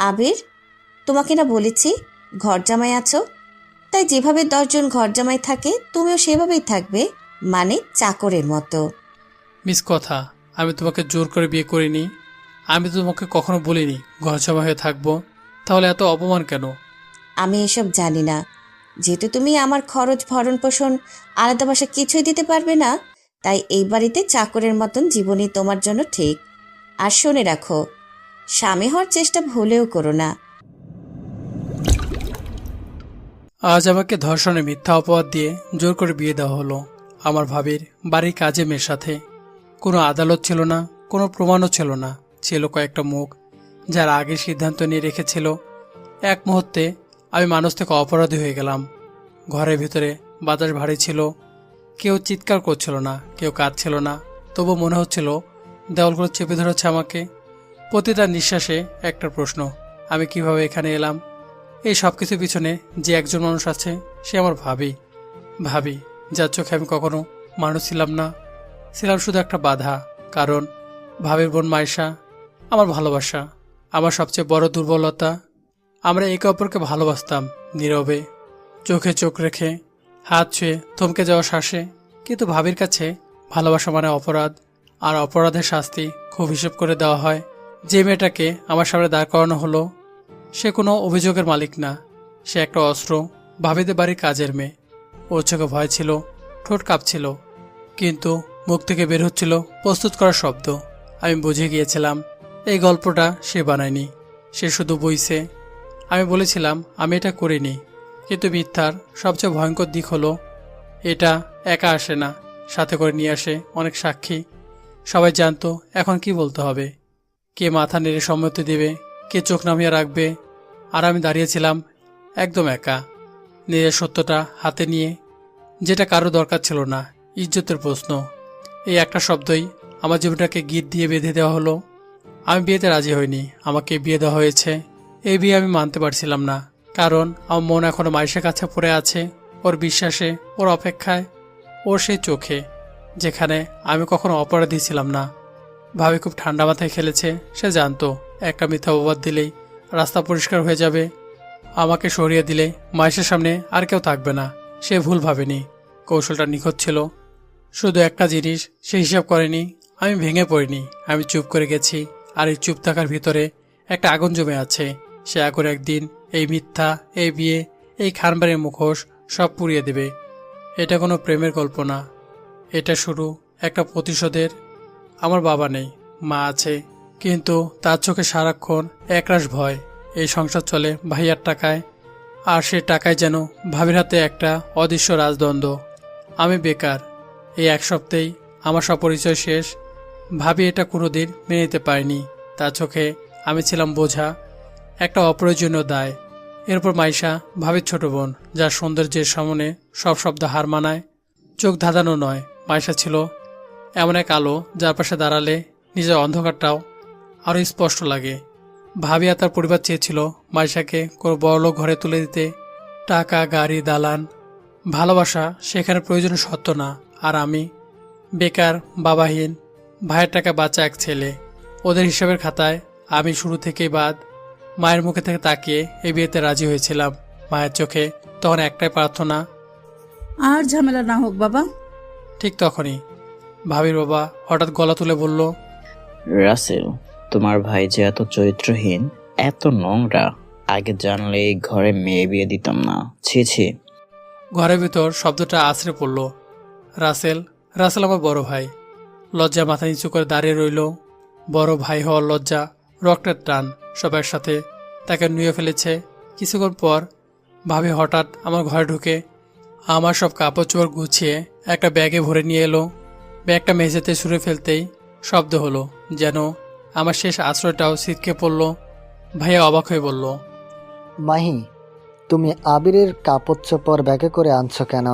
আবির, তোমাকে না বলেছি ঘর জামাই আছো, তাই যেভাবে 10 জন ঘর জামাই থাকে তুমিও সেভাবেই থাকবে, মানে চাকরের মতো। মিস কথা, আমি তোমাকে জোর করে বিয়ে করিনি। আমি তো তোমাকে কখনো বলিনি ঘর জমা হয়ে থাকবো। তাহলে এত অপমান কেন? আমি এসব জানি না, যেহেতু তুমি আমার খরচ ভরণ পোষণ আলাদা বাসা কিছুই দিতে পারবে না, তাই এই বাড়িতে চাকরের মতন জীবনই তোমার জন্য ঠিক। আর শুনে রাখো, স্বামী হওয়ার চেষ্টা ভুলেও করো না। আজ আমাকে ধর্ষণে মিথ্যা অপবাদ দিয়ে জোর করে বিয়ে দেওয়া হলো আমার ভাবির বাড়ির কাজে মেয়ের সাথে। কোনো আদালত ছিল না, কোনো প্রমাণও ছিল না, ছিল কয়েকটা মুখ যারা আগে সিদ্ধান্ত নিয়ে রেখেছিল। এক মুহূর্তে আমি মানুষ থেকে অপরাধী হয়ে গেলাম। ঘরের ভিতরে বাতাস ভারী ছিল, কেউ চিৎকার করছিল না, কেউ কাঁদছিল না, তবু মনে হচ্ছিল দেওয়ালগুলো চেপে ধরেছে আমাকে। প্রতিটা নিঃশ্বাসে একটা প্রশ্ন, আমি কিভাবে এখানে এলাম? এই সব কিছুর পিছনে যে একজন মানুষ আছে, সে আমার ভাবি। ভাবি, যার চোখে আমি কখনো মানুষ ছিলাম না, ছিলাম শুধু একটা বাধা। কারণ ভাবির বোন মাইশা আমার ভালোবাসা, আমার সবচেয়ে বড় দুর্বলতা। আমরা একে অপরকে ভালোবাসতাম নীরবে, চোখে চোখ রেখে, হাত ছুঁয়ে, থমকে যাওয়া শ্বাসে। কিন্তু ভাবির কাছে ভালোবাসা মানে অপরাধ, আর অপরাধের শাস্তি খুব হিসেব করে দেওয়া হয়। যে মেয়েটাকে আমার সামনে দাঁড় করানো হলো, সে কোনো অভিযোগের মালিক না, সে একটা অস্ত্র, ভাবিদের বাড়ির কাজের মেয়ে। ওর চোখে ভয় ছিল, ঠোঁট কাঁপছিল, কিন্তু মুখ থেকে বের হচ্ছিল প্রস্তুত করার শব্দ। আমি বুঝে গিয়েছিলাম এই গল্পটা সে বানায়নি, সে শুধু বইছে। আমি বলেছিলাম আমি এটা করিনি, কিন্তু মিথ্যার সবচেয়ে ভয়ঙ্কর দিক হলো এটা একা আসে না, সাথে করে নিয়ে আসে অনেক সাক্ষী। সবাই জানতো এখন কি বলতে হবে, কে মাথা নেড়ে সম্মতি দেবে, কে চোখ নামিয়ে রাখবে। আর আমি দাঁড়িয়েছিলাম একদম একা, নিজের সত্যটা হাতে নিয়ে, যেটা কারো দরকার ছিল না। ইজ্জতের প্রশ্ন, এই একটা শব্দই আমার জীবনটাকে গিট দিয়ে বেঁধে দেওয়া হলো। আমি বিয়েতে রাজি হইনি, আমাকে বিয়ে দেওয়া হয়েছে। এই বিয়ে আমি মানতে পারছিলাম না, কারণ আমার মন এখনো মাইশের কাছে পড়ে আছে, ওর বিশ্বাসে, ওর অপেক্ষায়, ওর সেই চোখে, যেখানে আমি কখনো অপরাধী ছিলাম না। ভাবি খুব ঠান্ডা মাথায় খেলেছে, সে জানতো একটা মিথ্যা অপবাদ দিলেই রাস্তা পরিষ্কার হয়ে যাবে। আমাকে সরিয়ে দিলে মাইশের সামনে আর কেউ থাকবে না। সে ভুল ভাবেনি, কৌশলটা নিখুঁত ছিল। শুধু একটা জিনিস সে হিসাব করেনি, আমি ভেঙে পড়িনি, আমি চুপ করে গেছি। আর এই চুপ থাকার ভিতরে একটা আগুন জমে আছে। সে আগুন একদিন এই মিথ্যা, এই বিয়ে, এই খানবাড়ির মুখোশ সব পুড়িয়ে দেবে। এটা কোনো প্রেমের গল্প না, এটা শুরু একটা প্রতিশোধের। আমার বাবা নেই, মা আছে, কিন্তু তার চোখে সারাক্ষণ একরাশ ভয়। এই সংসার চলে ভাইয়ার টাকায়, আর সে টাকায় যেন ভাবির হাতে একটা অদৃশ্য রাজদণ্ড। আমি বেকার, এই এক সপ্তাহেই আমার সব পরিচয় শেষ। ভাবি এটা কোনোদিন মেনে নিতে পারেনি, তার চোখে আমি ছিলাম বোঝা, একটা অপ্রয়োজনীয় দায়। এরপর মাইশা, ভাবির ছোট বোন, যার সৌন্দর্যের সামনে সব শব্দ হার মানায়। চোখ ধাঁধানো নয়, মাইশা ছিল এমন এক আলো যার পাশে দাঁড়ালে নিজের অন্ধকারটাও আরও স্পষ্ট লাগে। ভাবি আর তার পরিবার চেয়েছিল মাইশাকে কোনো বড়লোক ঘরে তুলে দিতে, টাকা, গাড়ি, দালান, ভালোবাসা সেখানে প্রয়োজনীয় সত্য না। আর আমি বেকার, বাবাহীন, ভাইয়ের টাকা বাচ্চা এক ছেলে। ওদের হিসাবের খাতায় আমি শুরু থেকেই বাদ। মায়ের মুখে থেকে তাকিয়ে এই বিয়েতে রাজি হয়েছিলাম। মায়ের চোখে তখন একটাই প্রার্থনা, আর ঝামেলা না হোক বাবা। ঠিক তখনই ভাবির বাবা হঠাৎ গলা তুলে বলল, রাসেল, তোমার ভাই যে এত চরিত্রহীন, এত নোংরা, আগে জানলে এই ঘরে মেয়ে বিয়ে দিতাম না। ছি ছি। ঘরের ভিতর শব্দটা আছড়ে পড়ল। রাসেল, রাসেল আমার বড় ভাই। লজ্জা মাথা নিচু করে দাঁড়িয়ে রইল। বড় ভাই হওয়ার লজ্জা, রক্তের টান, সব একসাথে তাকে নুয়ে ফেলেছে। কিছুক্ষণ পর ভাবি হঠাৎ আমার ঘরে ঢুকে আমার সব কাপড় চোপড় গুছিয়ে একটা ব্যাগে ভরে নিয়ে এলো। ব্যাগটা মেঝেতে ছুঁড়ে ফেলতেই শব্দ হলো, যেন আমার শেষ আশ্রয়টাও ছিটকে পড়ল। ভাইয়া অবাক হয়ে বলল, মাহি, তুমি আবিরের কাপড় চোপড় ব্যাগে করে আনছো কেন?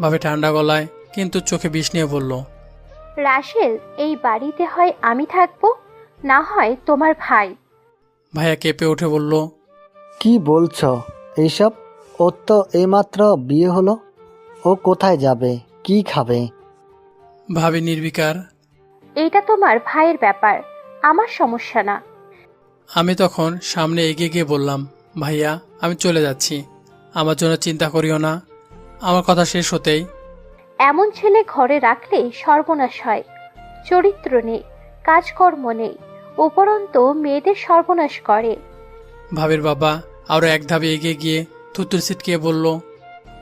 ভাবি ঠান্ডা গলায় কিন্তু চোখে বিষ নিয়ে বলল, রাসেল, এই বাড়িতে হয় আমি থাকবো, না হয় তোমার ভাই। ভাইয়া কেঁপে উঠে বলল, কি বলছো এইসব? ওর তো এইমাত্র বিয়ে হলো, ও কোথায় যাবে, কি খাবে? ভাবি নির্বিকার। এইটা তোমার ভাইয়ের ব্যাপার, আমার সমস্যা না। আমি তখন সামনে এগিয়ে গিয়ে বললাম, ভাইয়া আমি চলে যাচ্ছি, আমার জন্য চিন্তা করিও না। আমার কথা শেষ হতেই এমন ছেলে ঘরে রাখলে সর্বনাশ হয়। চরিত্র নেই, কাজকর্ম নেই, উপরন্তু মেয়েদের সর্বনাশ করে। ভাবির বাবা আরও এক ধাপে এগিয়ে গিয়ে থুতুর ছিটকিয়ে বলল,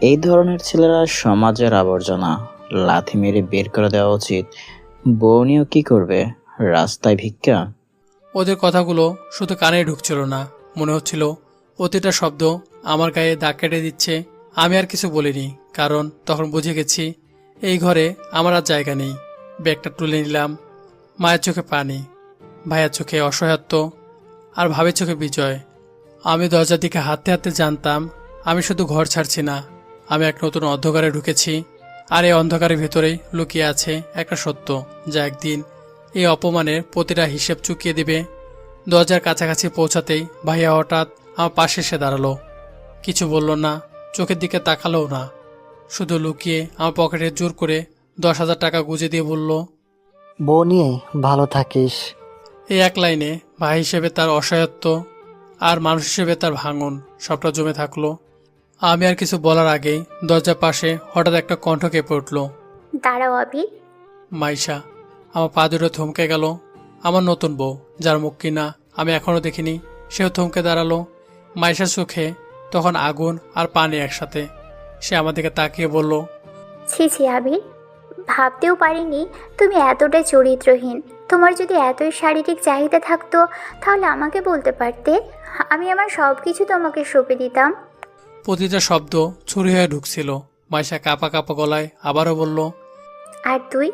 এই ধরনের ছেলেরা সমাজের আবর্জনা, লাথি মেরে বের করে দেওয়া উচিত। বউ নিয়েও কি করবে, রাস্তায় ভিক্ষা? ওদের কথাগুলো শুধু কানে ঢুকছিল না, মনে হচ্ছিল প্রতিটা শব্দ আমার গায়ে দাগ কেটে দিচ্ছে। আমি আর কিছু বলিনি, কারণ তখন বুঝে গেছি এই ঘরে আমার আর জায়গা নেই। ব্যাগটা তুলে নিলাম। মায়ের চোখে পানি, ভাইয়ের চোখে অসহায়ত্ব, আর ভাবের চোখে বিজয়। আমি দরজার দিকে হাঁটতে হাঁটতে জানতাম আমি শুধু ঘর ছাড়ছি না, আমি এক নতুন অন্ধকারে ঢুকেছি। আর এই অন্ধকারের ভেতরেই লুকিয়ে আছে একটা সত্য, যা একদিন এই অপমানের প্রতিটা হিসেব চুকিয়ে দিবে। দরজার কাছাকাছি পৌঁছাতেই ভাইয়া হঠাৎ আমার পাশে এসে দাঁড়ালো। কিছু বলল না, চোখের দিকে তাকালোও না, শুধু লুকিয়ে আমার পকেটে জোর করে 10,000 টাকা গুঁজে দিয়ে বলল, বউ নিয়ে ভালো থাকিস। এই এক লাইনে ভাই হিসেবে তার অসহায়ত্ব আর মানুষ হিসেবে তার ভাঙন সবটা জমে থাকলো। আমি আর কিছু বলার আগেই দরজার পাশে হঠাৎ একটা কণ্ঠ কেঁপে উঠল, দাঁড়াও আবির। মাইশা। আমার পা দুটো থমকে গেল। আমার নতুন বউ, যার মুখ কিনা আমি এখনো দেখিনি, সেও থমকে দাঁড়ালো। মাইশার চোখে তখন আগুন আর পানি একসাথে। সে আমার দিকে তাকিয়ে বলল, ছি ছি আবির, ভাবতেও পারিনি তুমি এতটাই চরিত্রহীন। তোমার যদি এতই শারীরিক চাহিদা থাকতো তাহলে আমাকে বলতে পারতে, আমি আমার সব কিছু তোমাকে সঁপে দিতাম। প্রতিটা শব্দ ছুরি হয়ে ঢুকছিল। মাইশা কাঁপা কাঁপা গলায় আবারও বলল, আর তুই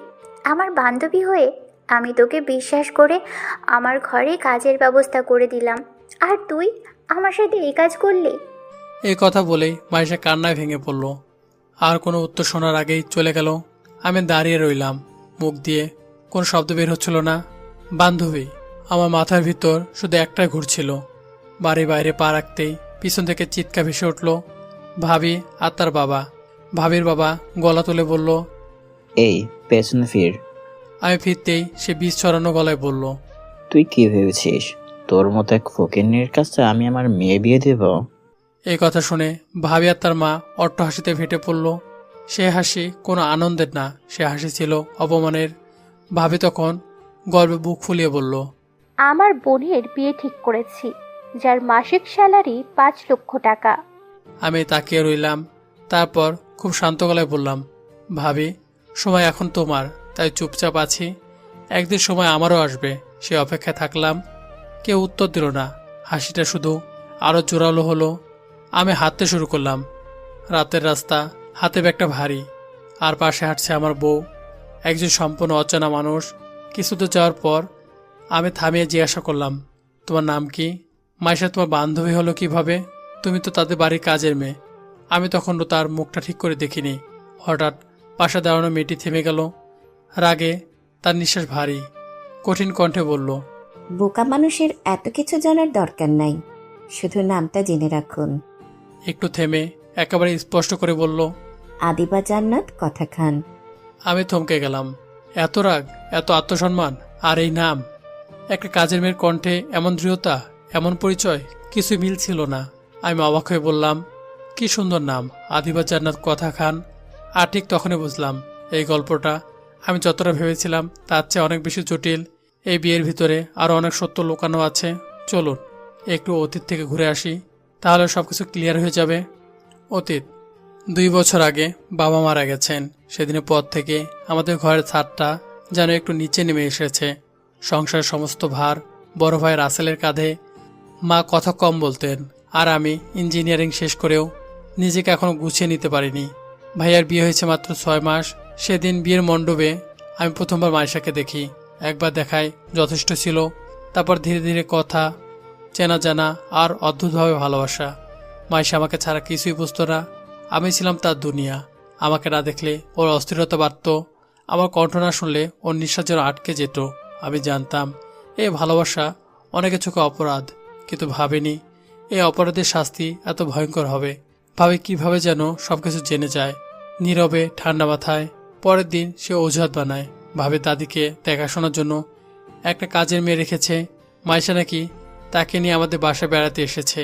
আমার বান্ধবী হয়ে আমি তোকে বিশ্বাস করে আমার ঘরে কাজের ব্যবস্থা করে দিলাম, আর তুই আমার সাথে এই কাজ করলি। এই কথা বলেই মাইশা কান্নায় ভেঙে পড়ল। আর কোনো উত্তর শোনার আগেই চলে গেল। আমি দাঁড়িয়ে রইলাম, মুখ দিয়ে কোনো শব্দ বের হচ্ছিল না। বান্ধবী, আমার মাথার ভিতর শুধু একটাই ঘুরছিল। বাড়ির বাইরে পা রাখতেই পিছন থেকে চিৎকার ভেসে উঠল। ভাবি আর তার বাবা। ভাবির বাবা গলা তুলে বলল, এই পেছনে ফির। আমি ফিরতেই সে বিষ ছড়ানো গলায় বলল, তুই কি ভেবেছিস তোর মতো এক ফকিন্নির কাছে আমি আমার মেয়ে বিয়ে দেব? এই কথা শুনে ভাবি আর তার মা অট্ট হাসিতে ফেটে পড়ল। সে হাসি কোনো আনন্দের না, সে হাসি ছিল অপমানের। ভাবি তখন গর্বে বুক ফুলিয়ে বলল, আমার বোনের বিয়ে ঠিক করেছি, যার মাসিক স্যালারি 5 লক্ষ টাকা। আমি তাকিয়ে রইলাম। তারপর খুব শান্ত গলায় বললাম, ভাবি, সময় এখন তোমার, তাই চুপচাপ আছি। একদিন সময় আমারও আসবে, সে অপেক্ষায় থাকলাম। কেউ উত্তর দিল না। হাসিটা শুধু আরও জোরালো হলো। আমি হাঁটতে শুরু করলাম। রাতের রাস্তা, হাতে ব্যাগটা ভারী, আর পাশে হাঁটছে আমার বউ, একজন সম্পূর্ণ অচেনা মানুষ। কিছু দূর যাওয়ার পর আমি থামিয়ে জিজ্ঞাসা করলাম, তোমার নাম কি? মাইশা তোমার বান্ধবী হলো কিভাবে? তুমি তো তাদের বাড়ির কাজের মেয়ে। আমি তখনও তার মুখটা ঠিক করে দেখিনি। হঠাৎ পাশে দাঁড়ানো মেয়েটি থেমে গেল। রাগে তার নিঃশ্বাস ভারী, কঠিন কণ্ঠে বলল, বোকা মানুষের এত কিছু জানার দরকার নাই, শুধু নামটা জেনে রাখুন। একটু থেমে একেবারে স্পষ্ট করে বলল, আদিবা জান্নাত কথা খান। আমি থমকে গেলাম। এত রাগ, এত আত্মসম্মান, আর এই নাম! একটা কাজের মেয়ের কণ্ঠে এমন দৃঢ়তা, এমন পরিচয়, কিছুই মিল ছিল না। আমি অবাক হয়ে বললাম, কি সুন্দর নাম, আদিবা জান্নাত কথা খান। আর ঠিক তখনই বুঝলাম এই গল্পটা আমি যতটা ভেবেছিলাম তার চেয়ে অনেক বেশি জটিল। এই বিয়ের ভিতরে আরও অনেক সত্য লুকানো আছে। চলুন একটু অতীত থেকে ঘুরে আসি, তাহলে সবকিছু ক্লিয়ার হয়ে যাবে। অতীত 2 বছর আগে বাবা মারা গেছেন। সেদিনের পর থেকে আমাদের ঘরের ছাদটা যেন একটু নিচে নেমে এসেছে। সংসারের সমস্ত ভার বড় ভাই রাসেলের কাঁধে। মা কথা কম বলতেন, আর আমি ইঞ্জিনিয়ারিং শেষ করেও নিজেকে এখনও গুছিয়ে নিতে পারিনি। ভাইয়ার বিয়ে হয়েছে মাত্র 6 মাস। সেদিন বিয়ের মণ্ডপে আমি প্রথমবার মাইশাকে দেখি। একবার দেখায় যথেষ্ট ছিল। তারপর ধীরে ধীরে কথা, চেনা জানা আর অদ্ভুতভাবে ভালোবাসা। মাইশা আমাকে ছাড়া কিছুই বুঝতো না। আমি ছিলাম তার দুনিয়া। আমাকে না দেখলে ওর অস্থিরতা বাড়ত। আমার কণ্ঠ না শুনলে ওর নিঃশ্বাস যেন আটকে যেত। আমি জানতাম এই ভালোবাসা অনেকে চোখে অপরাধ, কিন্তু ভাবিনি এই অপরাধের শাস্তি এত ভয়ঙ্কর হবে। ভাবে কিভাবে যেন সবকিছু জেনে যায়, নীরবে ঠান্ডা মাথায়। পরের দিন সে অজুহাত বানায়, ভাবে দাদিকে দেখাশোনার জন্য একটা কাজের মেয়ে রেখেছে। মাইশা নাকি তাকে নিয়ে আমাদের বাসায় বেড়াতে এসেছে।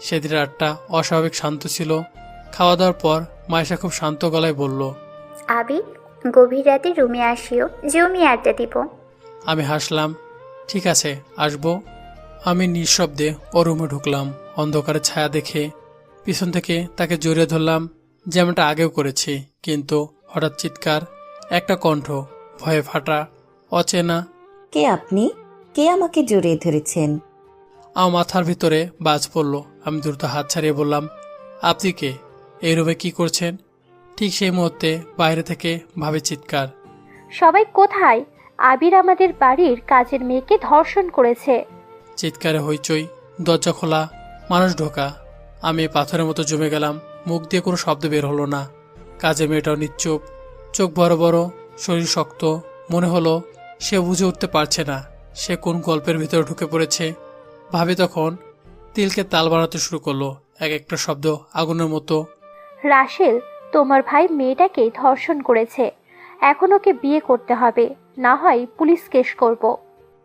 সেদিন রাতটা অস্বাভাবিক শান্ত ছিল। খাওয়া দাওয়ার পর মায়েশা খুব শান্ত গলায় বলল, আবির, গভীর রাতে রুমে আসিও, জমি আড্ডা দিব। আমি হাসলাম, ঠিক আছে আসবো। আমি নিঃশব্দে ও রুমে ঢুকলাম। অন্ধকারে ছায়া দেখে পিছন থেকে তাকে জড়িয়ে ধরলাম, যেমনটা আগেও করেছি। কিন্তু হঠাৎ চিৎকার, একটা কণ্ঠ, ভয়ে ফাটা, অচেনা। কে আপনি? কে আমাকে জড়িয়ে ধরেছেন? আমার মাথার ভিতরে বাজ পড়ল। আমি দ্রুত হাত ছাড়িয়ে বললাম, আপনি কে? এই রুমে কি করছেন? ঠিক সেই মুহূর্তে বাইরে থেকে ভাবে চিৎকার। সবাই কোথায়? আবির আমাদের বাড়ির কাজের মেয়েকে ধর্ষণ করেছে। চিৎকারে হইচই, দরজা খোলা, মানুষ ঢোকা। আমি পাথরের মতো জমে গেলাম। মুখ দিয়ে কোনো শব্দ বের হলো না। কাজের মেয়েটাও নিশ্চুপ, চোখ বড় বড়, শরীর শক্ত। মনে হলো সে বুঝে উঠতে পারছে না সে কোন গল্পের ভিতরে ঢুকে পড়েছে। ভাবি তখন তিলকে তাল বানাতে শুরু করলো, এক একটা শব্দ আগুনের মতো। রাসেল, তোমার ভাই মেয়েটাকে ধর্ষণ করেছে। এখন ওকে বিয়ে করতে হবে, না হয় পুলিশ কেস করব।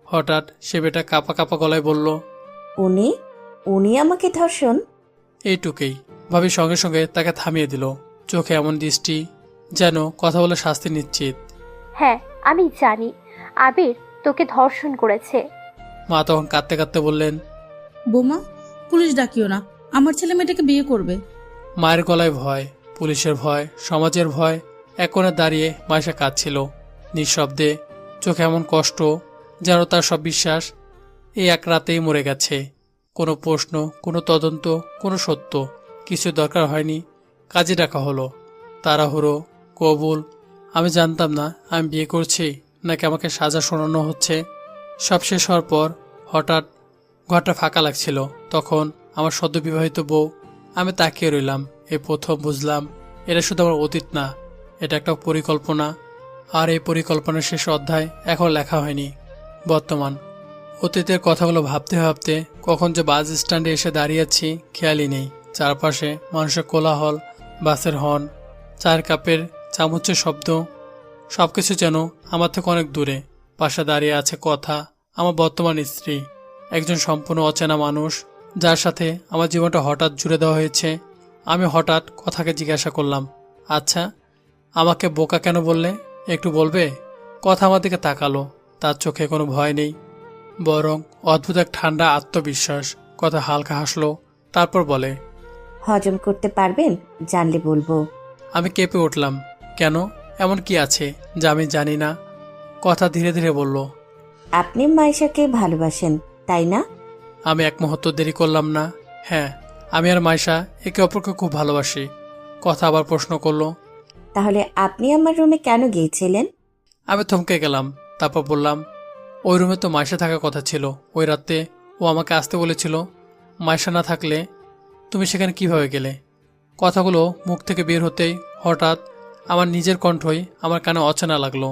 হঠাৎ সে বেটা কাঁপা কাঁপা গলায় বলল, উনি উনি আমাকে ধর্ষণ? এইটুকুই। ভাবি সঙ্গে সঙ্গে তাকে থামিয়ে দিল, চোখে এমন দৃষ্টি যেন কথা বলে শাস্তি নিশ্চিত। হ্যাঁ, আমি জানি আবির তোকে ধর্ষণ করেছে। মা তখন কাঁদতে কাঁদতে বললেন, বোমা, পুলিশ ডাকিও না, আমার ছেলে মেয়েটাকে বিয়ে করবে। মায়ের গলায় ভয়, পুলিশের ভয়, সমাজের ভয়। এক কোণে দাঁড়িয়ে মায়েশা কাঁদছিল নিঃশব্দে, চোখে এমন কষ্ট যেন তার সব বিশ্বাস এই এক রাতেই মরে গেছে। কোনো প্রশ্ন, কোনো তদন্ত, কোনো সত্য কিছু দরকার হয়নি। কাজে ডাকা হলো, তাড়াহুড়ো, কবুল। আমি জানতাম না আমি বিয়ে করছি নাকি আমাকে সাজা শোনানো হচ্ছে। সব শেষ হওয়ার পর হঠাৎ ঘরটা ফাঁকা লাগছিল। তখন আমার সদ্যবিবাহিত বউ। আমি তাকিয়ে রইলাম। এই প্রথম বুঝলাম এটা শুধু আমার অতীত না, এটা একটা পরিকল্পনা। আর এই পরিকল্পনার শেষ অধ্যায় এখন লেখা হয়নি, বর্তমান। অতীতের কথাগুলো ভাবতে ভাবতে কখন যে বাস স্ট্যান্ডে এসে দাঁড়িয়েছি খেয়ালই নেই। চারপাশে মানুষের কোলাহল, বাসের হর্ন, চায়ের কাপের চামচের শব্দ, সবকিছু যেন আমার থেকে অনেক দূরে। পাশে দাঁড়িয়ে আছে কথা, আমার বর্তমান স্ত্রী, একজন সম্পূর্ণ অচেনা মানুষ যার সাথে আমার জীবনটা হঠাৎ জুড়ে দেওয়া হয়েছে। আমি হঠাৎ কথাকে জিজ্ঞাসা করলাম, আচ্ছা আমাকে বোকা কেন বললে, একটু বলবে? কথা আমার দিকে তাকালো, তার চোখে কোনো ভয় নেই, বরং অদ্ভুত এক ঠান্ডা আত্মবিশ্বাস। কথা হালকা হাসলো, তারপর বলে, হজম করতে পারবেন? জানলে বলবো। আমি কেঁপে উঠলাম। কেন? এমন কি আছে যা আমি জানি না? কথা ধীরে ধীরে বলল, আপনি মাইশাকে ভালোবাসেন, তাই না? আমি এক মুহূর্ত দেরি করলাম না। হ্যাঁ, আমি আর মাইশা একে অপরকে খুব ভালোবাসি। কথা আবার প্রশ্ন করলো, তাহলে আপনি আমার রুমে কেন গিয়েছিলেন? আমি থমকে গেলাম। তারপর বললাম, ওই রুমে তো মাইশা থাকার কথা ছিল। ওই রাতে ও আমাকে আসতে বলেছিল। মাইশা না থাকলে তুমি সেখানে কিভাবে গেলে? কথাগুলো মুখ থেকে বের হতেই হঠাৎ আমার নিজের কণ্ঠই আমার কানে অচেনা লাগলো।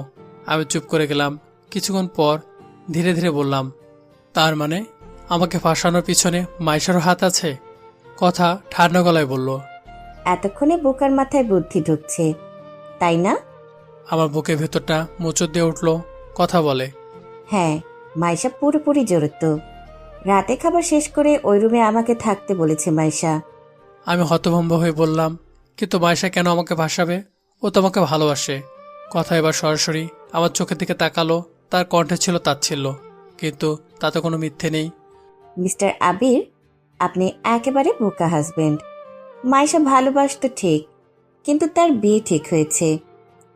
আমি চুপ করে গেলাম। কিছুক্ষণ পর ধীরে ধীরে বললাম, তার মানে আমাকে ফাঁসানোর পিছনে মাইশারও হাত আছে? কথা ঠান্ডা গলায় বলল, এতক্ষণে বোকার মাথায় বুদ্ধি ঢুকছে, তাই না? আমার বুকের ভেতরটা মোচড় দিয়ে উঠল। কথা বলে, হ্যাঁ, মাইশা পুরোপুরি জড়িত। রাতে খাবার শেষ করে ওই রুমে আমাকে থাকতে বলেছে মাইশা। আমি হতভম্ব হয়ে বললাম, কিন্তু মাইশা কেন আমাকে ভাসাবে? ও তো আমাকে ভালোবাসে। কথা এবার সরাসরি আমার চোখের দিকে তাকালো, তার কণ্ঠে ছিল তাচ্ছিল্য, কিন্তু তাতে কোনো মিথ্যে নেই। মিস্টার আবির, আপনি একেবারে বোকা হাজবেন্ড। মাইশা ভালোবাসতো ঠিক, কিন্তু তার বিয়ে ঠিক হয়েছে।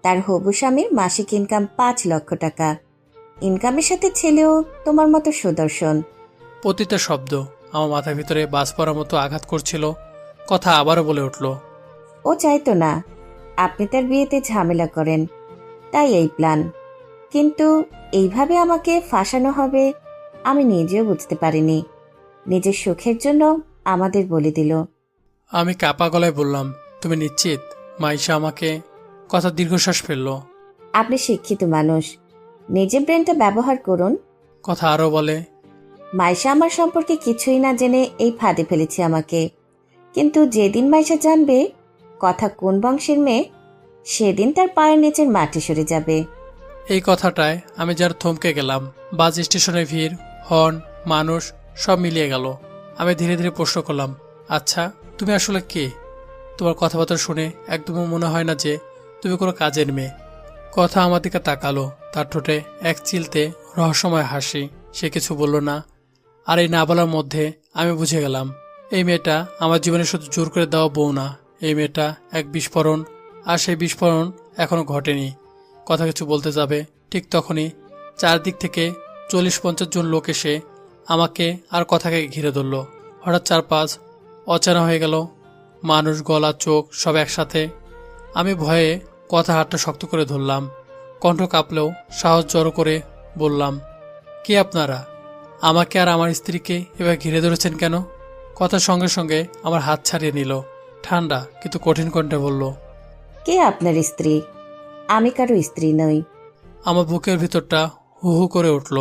তার হবু স্বামীর মাসিক ইনকাম 5 লক্ষ টাকা। ইনকামের সাথে ছেলেও তোমার মতো সুদর্শন। প্রতিটা শব্দ আমার মাথার ভিতরে বাজ পড়ার মতো আঘাত করছিল। কথা আবারও বলে উঠল, ও চাইতো না আপনি তার বিয়েতে ঝামেলা করেন, তাই এই প্ল্যান। কিন্তু এইভাবে আমাকে ফাঁসানো হবে আমি নিজেও বুঝতে পারিনি। নিজের সুখের জন্য আমাদের বলে দিল। আমি কাপা গলায় বললাম, তুমি নিশ্চিত মাইশা আমাকে? কথা দীর্ঘশ্বাস ফেলল। আপনি শিক্ষিত মানুষ, নিজের ব্রেনটা ব্যবহার করুন। কথা আরও বলে, মাইশা আমার সম্পর্কে কিছুই না জেনে এই ফাঁদে ফেলেছে আমাকে। কিন্তু যেদিন মাইশা জানবে কথা কোন বংশের মেয়ে, সেদিন তার পায়ের নিচের মাটি সরে যাবে। এই কথাটায় আমি যার থমকে গেলাম। বাস স্টেশনে ভিড়, হর্ন, মানুষ, সব মিলিয়ে গেল। আমি ধীরে ধীরে প্রশ্ন করলাম, আচ্ছা তুমি আসলে কে? তোমার কথাবার্তা শুনে একদমও মনে হয় না যে তুমি কোনো কাজের মেয়ে। কথা আমার দিকে তাকালো, তার ঠোঁটে এক চিলতে রহস্যময় হাসি। সে কিছু বলল না। আর এই না বলার মধ্যে আমি বুঝে গেলাম এই মেয়েটা আমার জীবনে শুধু জোর করে দেওয়া বউ না, এই মেয়েটা এক বিস্ফোরণ। আর সেই বিস্ফোরণ এখনো ঘটেনি। কথা কিছু বলতে যাবে, ঠিক তখনই চারদিক থেকে 40-50 জন লোক এসে আমাকে আর কথাকে ঘিরে ধরল। হঠাৎ চারপাশ অচেনা হয়ে গেল, মানুষ, গলা, চোখ সব একসাথে। আমি ভয়ে কথা হাতটা শক্ত করে ধরলাম, কণ্ঠ কাঁপলেও সাহস জড়ো করে বললাম, কে আপনারা? আমাকে আর আমার স্ত্রীকে এবার ঘিরে ধরেছেন কেন? কথার সঙ্গে সঙ্গে আমার হাত ছাড়িয়ে নিল। ঠান্ডা কিন্তু কঠিন কণ্ঠে বলল, কে আপনার স্ত্রী? আমি কারো স্ত্রী নই। আমার বুকের ভিতরটা হু হু করে উঠল।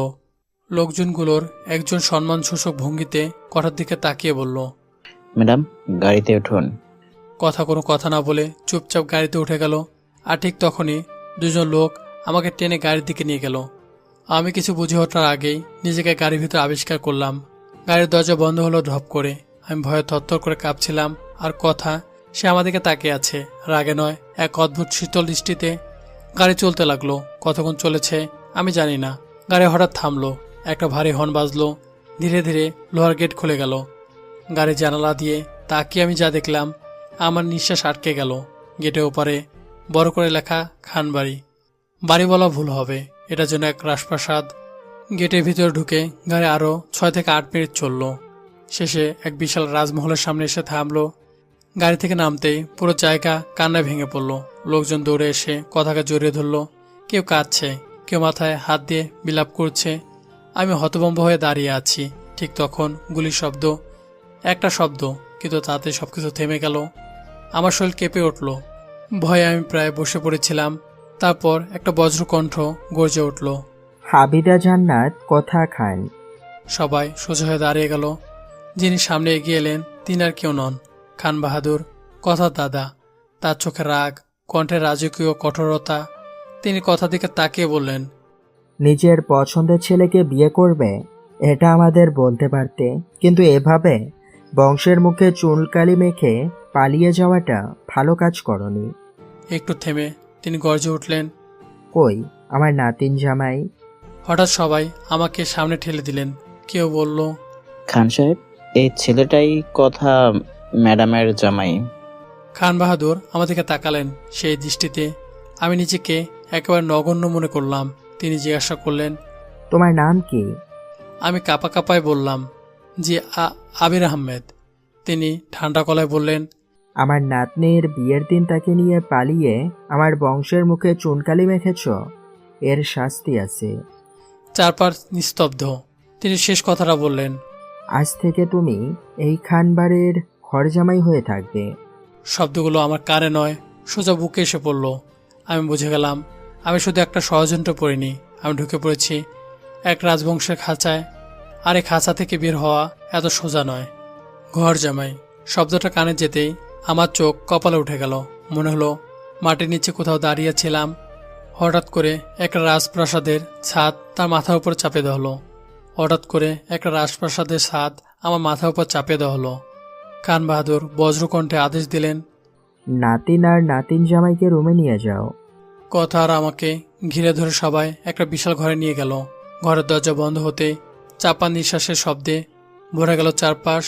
লোকজনগুলোর একজন সম্মানসূচক ভঙ্গিতে কথার দিকে তাকিয়ে বলল, ম্যাডাম, গাড়িতে উঠুন। কোনো কথা না বলে চুপচাপ গাড়িতে উঠে গেল। আর ঠিক তখনই দুজন লোক আমাকে টেনে গাড়ির দিকে নিয়ে গেল। আমি কিছু বুঝে ওঠার আগেই নিজেকে গাড়ির ভিতরে আবিষ্কার করলাম। গাড়ির দরজা বন্ধ হলো ঢপ করে। আমি ভয়ে থরথর করে কাঁপছিলাম। আর কথা, সে আমাদেরকে তাকিয়ে আছে, রাগে নয়, এক অদ্ভুত শীতল দৃষ্টিতে। গাড়ি চলতে লাগলো। কতক্ষণ চলেছে আমি জানি না। গাড়ি হঠাৎ থামলো, একটা ভারী হর্ন বাজলো। ধীরে ধীরে লোহার গেট খুলে গেল। গাড়ির জানালা দিয়ে তাকিয়ে আমি যা দেখলাম, আমার নিঃশ্বাস আটকে গেল। গেটের ওপারে বড় করে লেখা খানবাড়ি। বাড়ি বলা ভুল হবে, এটা যেন এক রাজপ্রাসাদ। গেটের ভিতরে ঢুকে গাড়ি আরও 6 থেকে 8 মিনিট চলল। শেষে এক বিশাল রাজমহলের সামনে এসে থামলো। গাড়ি থেকে নামতেই পুরো জায়গা কান্নায় ভেঙে পড়ল। লোকজন দৌড়ে এসে কথাকে জড়িয়ে ধরল। কেউ কাঁদছে, কেউ মাথায় হাত দিয়ে বিলাপ করছে। আমি হতভম্ব হয়ে দাঁড়িয়ে আছি। ঠিক তখন গুলির শব্দ, একটা শব্দ, কিন্তু তাতে সবকিছু থেমে গেল। আমার শরীর কেঁপে উঠল। ভয়ে আমি প্রায় বসে পড়েছিলাম। তারপর একটা বজ্রকণ্ঠ গর্জে উঠল, হাবিদা জান্নাত কথা খান। সবাই সোজা হয়ে দাঁড়িয়ে গেল। যিনি সামনে এগিয়ে এলেন তিনি আর কেউ নন, খান বাহাদুর, কথার দাদা। তার চোখে রাগ, কণ্ঠে রাজকীয় কঠোরতা। তিনি কথা দিকে তাকিয়ে বললেন, নিজের পছন্দের ছেলেকে বিয়ে করবে, এটা আমাদের বলতে পারতে, কিন্তু এভাবে বংশের মুখে চুনকালি মেখে পালিয়ে যাওয়াটা ভালো কাজ করনি। একটু থেমে তিনি গর্জে উঠলেন, কই আমার নাতিন জামাই? হঠাৎ সবাই আমাকে সামনে ঠেলে দিলেন। কেউ বলল, খান সাহেব, এই ছেলেটাই কথা ম্যাডামের জামাই। খান বাহাদুর আমাদেরকে তাকালেন। সেই দৃষ্টিতে আমি নিজেকে একেবারে নগণ্য মনে করলাম। তিনি জিজ্ঞাসা করলেন, তোমার নাম কি? আমি কাঁপা কাঁপায় বললাম, জি আবির আহমেদ। তিনি ঠান্ডা গলায় বললেন, আমার নাতনির বিয়ের দিন তাকে নিয়ে পালিয়ে আমার বংশের মুখে চুনকালি মেখেছ, এর শাস্তি আছে। চারপাশ নিস্তব্ধ। তিনি শেষ কথাটা বললেন, আজ থেকে তুমি এই খানবাড়ির ঘরজামাই হয়ে থাকবে। শব্দগুলো আমার কানে নয়, সোজা বুকে এসে পড়ল। আমি বুঝে গেলাম আমি শুধু একটা ষড়যন্ত্র পড়িনি, আমি ঢুকে পড়েছি এক রাজবংশের খাঁচায়। আর এই খাঁচা থেকে বের হওয়া এত সোজা নয়। ঘর জামাই শব্দটা কানে যেতেই আমার চোখ কপালে উঠে গেল। মনে হলো মাটির নিচে কোথাও দাঁড়িয়েছিলাম। হঠাৎ করে একটা রাজপ্রাসাদের ছাদ তার মাথার উপর চাপে দেওয়া হলো। হঠাৎ করে একটা রাজপ্রাসাদের ছাদ আমার মাথার উপর চাপিয়ে দেওয়া হলো। খান বাহাদুর বজ্রকণ্ঠে আদেশ দিলেন, নাতিন আর নাতিন জামাইকে রুমে নিয়ে যাও। কথা আর আমাকে ঘিরে ধরে সবাই একটা বিশাল ঘরে নিয়ে গেল। ঘরের দরজা বন্ধ হতে চাপা নিঃশ্বাসের শব্দে ভরে গেল চারপাশ।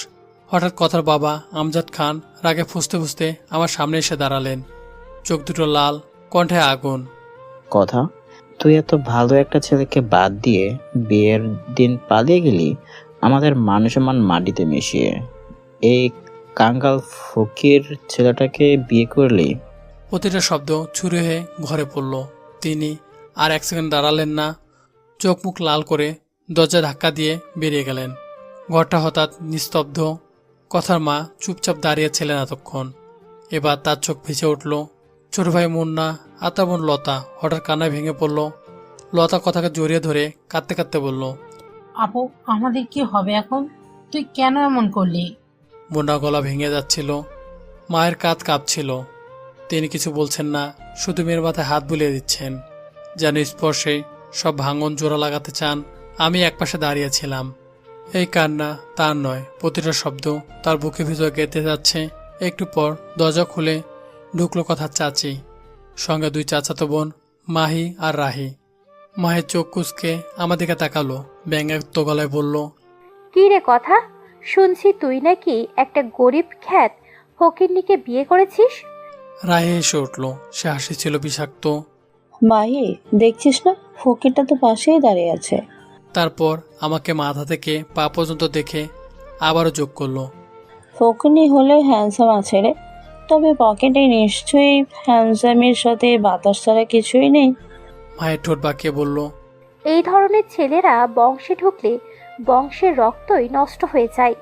হঠাৎ কথার বাবা আমজাদ খান রাগে ফুঁসতে ফুঁসতে আমার সামনে এসে দাঁড়ালেন। চোখ দুটো লাল, কণ্ঠে আগুন। কথা, তুই এত ভালো একটা ছেলেকে বাদ দিয়ে বিয়ের দিন পালিয়ে গেলি, আমাদের মান সম্মান মাটিতে মিশিয়ে এই কাঙ্গাল ফকির ছেলেটাকে বিয়ে করলি। প্রতিটা শব্দ ছুরি হয়ে ঘরে পড়ল। তিনি আর এক সেকেন্ড দাঁড়ালেন না, চোখ মুখ লাল করে দরজা ধাক্কা দিয়ে বেরিয়ে গেলেন। ঘরটা হঠাৎ নিস্তব্ধ। কথার মা চুপচাপ দাঁড়িয়েছিলেন এতক্ষণ। এবার তার চোখ ভেসে উঠল। ছোট ভাই মুন্না আর তার বোন লতা হঠাৎ কান্নায় ভেঙে পড়ল। লতা কথাকে জড়িয়ে ধরে কাঁদতে কাঁদতে বলল, আপু, আমাদের কি হবে এখন? তুই কেন এমন করলি? মুন্না গলা ভেঙে যাচ্ছিল, মায়ের কাঁধ কাঁপছিল। তিনি কিছু বলছেন না, শুধু মেয়ের মাথায় হাত বুলিয়ে দিচ্ছেন, যেন স্পর্শে সব ভাঙন জোড়া লাগাতে চান। আমি একপাশে দাঁড়িয়েছিলাম। এই কান্না তার নয়, প্রতিটা শব্দ তার বুকের ভিতর গেঁথে যাচ্ছে। একটু পর দরজা খুলে ঢুকলো কথার চাচি, সঙ্গে 2 চাচাতো বোন মাহি আর রাহি। মাহির চোখ কুচকে আমার দিকে তাকালো, ব্যঙ্গাত্ম গলায় বলল, কি রে কথা, শুনছি তুই নাকি একটা গরিব খ্যাত ফকিন্নিকে বিয়ে করেছিস। রাহি হেসে উঠল, সে হাসি ছিল বিষাক্ত। মাহি, দেখছিস না ফকিরটা তো পাশেই দাঁড়িয়ে আছে। তারপর আমাকে মাথা থেকে পা পর্যন্ত দেখে আবারও যোগ করলো, ফকিরনি হলেও হ্যান্ডসাম আছে রে, তবে পকেটে নিশ্চয়ই হ্যান্ডসামের সাথে বাতাস ছাড়া কিছুই নেই। মায়ের ঠোঁট বাঁকিয়ে বলল, এই ধরনের ছেলেরা বংশে ঢুকলে বংশের রক্তই নষ্ট হয়ে যায়।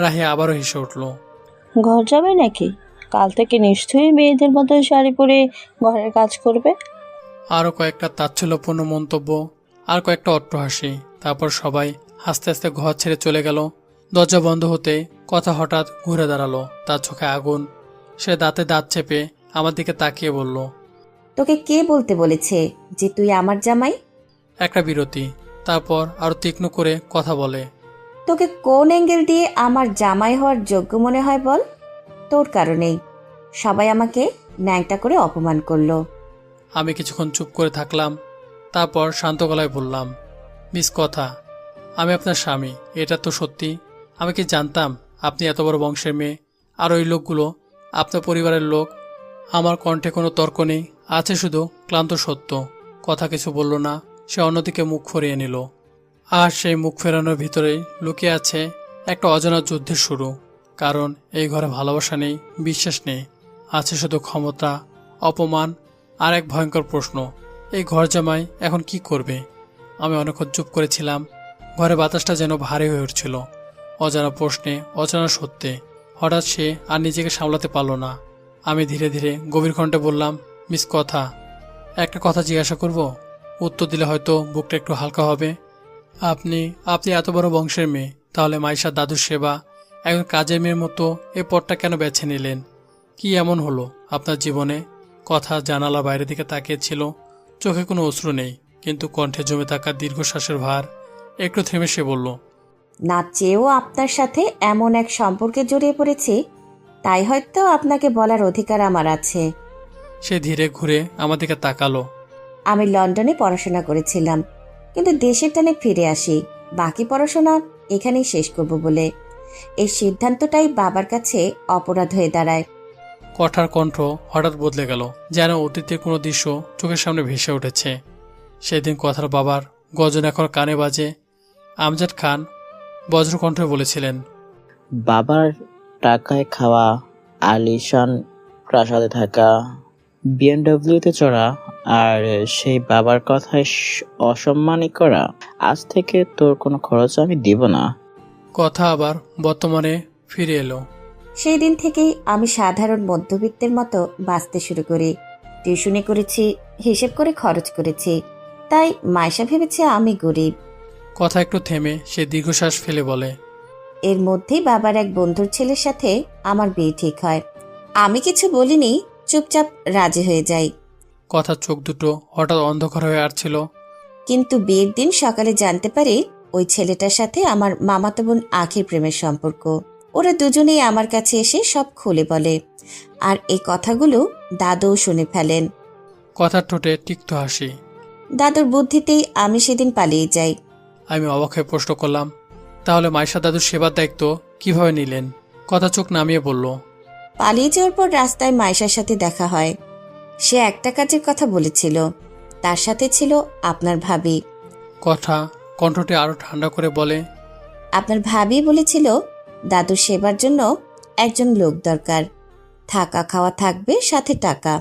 রাহি আবারও হেসে উঠল। ঘর যাবে নাকি? কাল থেকে নিশ্চয়ই মেয়েদের মতো শাড়ি পরে ঘরের কাজ করবে। আরও কয়েকটা তাচ্ছল্যপূর্ণ মন্তব্য, আর কয়েকটা অট্টহাসি। তারপর সবাই হাসতে হাসতে ঘর ছেড়ে চলে গেল। দরজা বন্ধ হতে কথা হঠাৎ ঘুরে দাঁড়ালো, তার চোখে আগুন। সে দাঁতে দাঁত চেপে আমার দিকে তাকিয়ে বলল, তোকে কে বলতে বলেছে যে তুই আমার জামাই? একটা বিরতি, তারপর আরো তীক্ষ্ণ করে কথা বলে, তোকে কোন অ্যাঙ্গেল দিয়ে আমার জামাই হওয়ার যোগ্য মনে হয় বল? তোর কারণেই সবাই আমাকে ন্যাংটা করে অপমান করলো। আমি কিছুক্ষণ চুপ করে থাকলাম, তারপর শান্ত গলায় বললাম, মিস কথা, আমি আপনার স্বামী, এটা তো সত্যি। আমি কি জানতাম আপনি এত বড় বংশের মেয়ে, আর ওই লোকগুলো আপনার পরিবারের লোক। আমার কণ্ঠে কোনো তর্ক নেই, আছে শুধু ক্লান্ত সত্য। কথা কিছু বলল না, সে অন্যদিকে মুখ ফিরিয়ে নিল। আর সেই মুখ ফেরানোর ভিতরেই লুকিয়ে আছে একটা অজানা যুদ্ধের শুরু। কারণ এই ঘরে ভালোবাসা নেই, বিশ্বাস নেই, আছে শুধু ক্ষমতা, অপমান আর এক ভয়ঙ্কর প্রশ্ন, এই ঘর জামাই এখন কি করবে? আমি অনেকক্ষণ চুপ করেছিলাম। ঘরে বাতাসটা যেন ভারী হয়ে উঠছিল, অজানা প্রশ্নে, অজানা সত্যে। হঠাৎ সে আর নিজেকে সামলাতে পারল না। আমি ধীরে ধীরে গভীর কণ্ঠে বললাম, মিস কথা, একটা কথা জিজ্ঞাসা করব? উত্তর দিলে হয়তো বুকটা একটু হালকা হবে। আপনি আপনি এত বড় বংশের মেয়ে, তাহলে মাইশা দাদুর সেবা একজন কাজের মেয়ের মতো এ পথটা কেন বেছে নিলেন? কি এমন হলো আপনার জীবনে? কথা জানালা বাইরের দিকে তাকিয়েছিল, চোখে কোনো অশ্রু নেই, কিন্তু কণ্ঠে জমে থাকা দীর্ঘশ্বাসের ভার। একটু থেমে সে বলল, না চেয়েও আপনার সাথে এমন এক সম্পর্কে জড়িয়ে পড়েছি, তাই হয়তো আপনাকে বলার অধিকার আমার আছে। সে ধীরে ঘুরে আমার দিকে তাকালো। আমি লন্ডনে পড়াশোনা করেছিলাম, কিন্তু দেশের টানে ফিরে আসি, বাকি পড়াশোনা এখানেই শেষ করব বলে। এই সিদ্ধান্তটাই বাবার কাছে অপরাধ হয়ে দাঁড়ায়। কথার কণ্ঠ হঠাৎ বদলে গেল, যেন অতীতের কোনো দৃশ্য চোখের সামনে ভেসে উঠেছে। সেদিন কথার বাবার গর্জন এখন কানে বাজে। আমজাদ খান বজ্রকণ্ঠে বলেছিলেন, বাবার টাকায় খাওয়া, আলিশান প্রাসাদে থাকা, বিএমডব্লিউতে চড়া, আর সেই বাবার কথায় অসম্মানী করা, আজ থেকে তোর কোনো খরচ আমি দিব না। কথা আবার বর্তমানে ফিরে এলো। সেই দিন থেকেই আমি সাধারণ মধ্যবিত্তের মতো বাঁচতে শুরু করি। টিউশনি করেছি, হিসেব করে খরচ করেছি, তাই মাইশা ভেবেছে আমি গরিব। কথা একটু থেমে সে দীর্ঘশ্বাস ফেলে বলে, এর মধ্যেই বাবার এক বন্ধুর ছেলের সাথে আমার বিয়ে ঠিক হয়। আমি কিছু বলিনি, চুপচাপ রাজি হয়ে যাই। কথার চোখ দুটো হঠাৎ অন্ধকার হয়ে আসছিল। কিন্তু বিয়ের দিন সকালে জানতে পারি ওই ছেলেটার সাথে আমার মামাতো বোন আখির প্রেমের সম্পর্ক। ওরা দুজনেই আমার কাছে এসে সব খুলে বলে, আর এই কথাগুলো দাদুও শুনে ফেলেন। কথার ঠোঁটে তিক্ত হাসি। দাদুর বুদ্ধিতেই আমি সেদিন পালিয়ে যাই। আমি অবাক হয়ে প্রশ্ন করলাম, তাহলে মাইশা দাদুর সেবার দায়িত্ব কিভাবে নিলেন? কথা চোখ নামিয়ে বলল, পালিয়ে যাওয়ার পর রাস্তায় মাইশার সাথে দেখা হয়। সে একটা কাজের কথা বলেছিল, তার সাথে ছিল আপনার ভাবি। কথা কণ্ঠটি আরো ঠান্ডা করে বলে, আপনার ভাবি বলেছিল দাদুর সেবার জন্য একজন লোক দরকার, থাকা খাওয়া থাকবে, সাথে টাকা।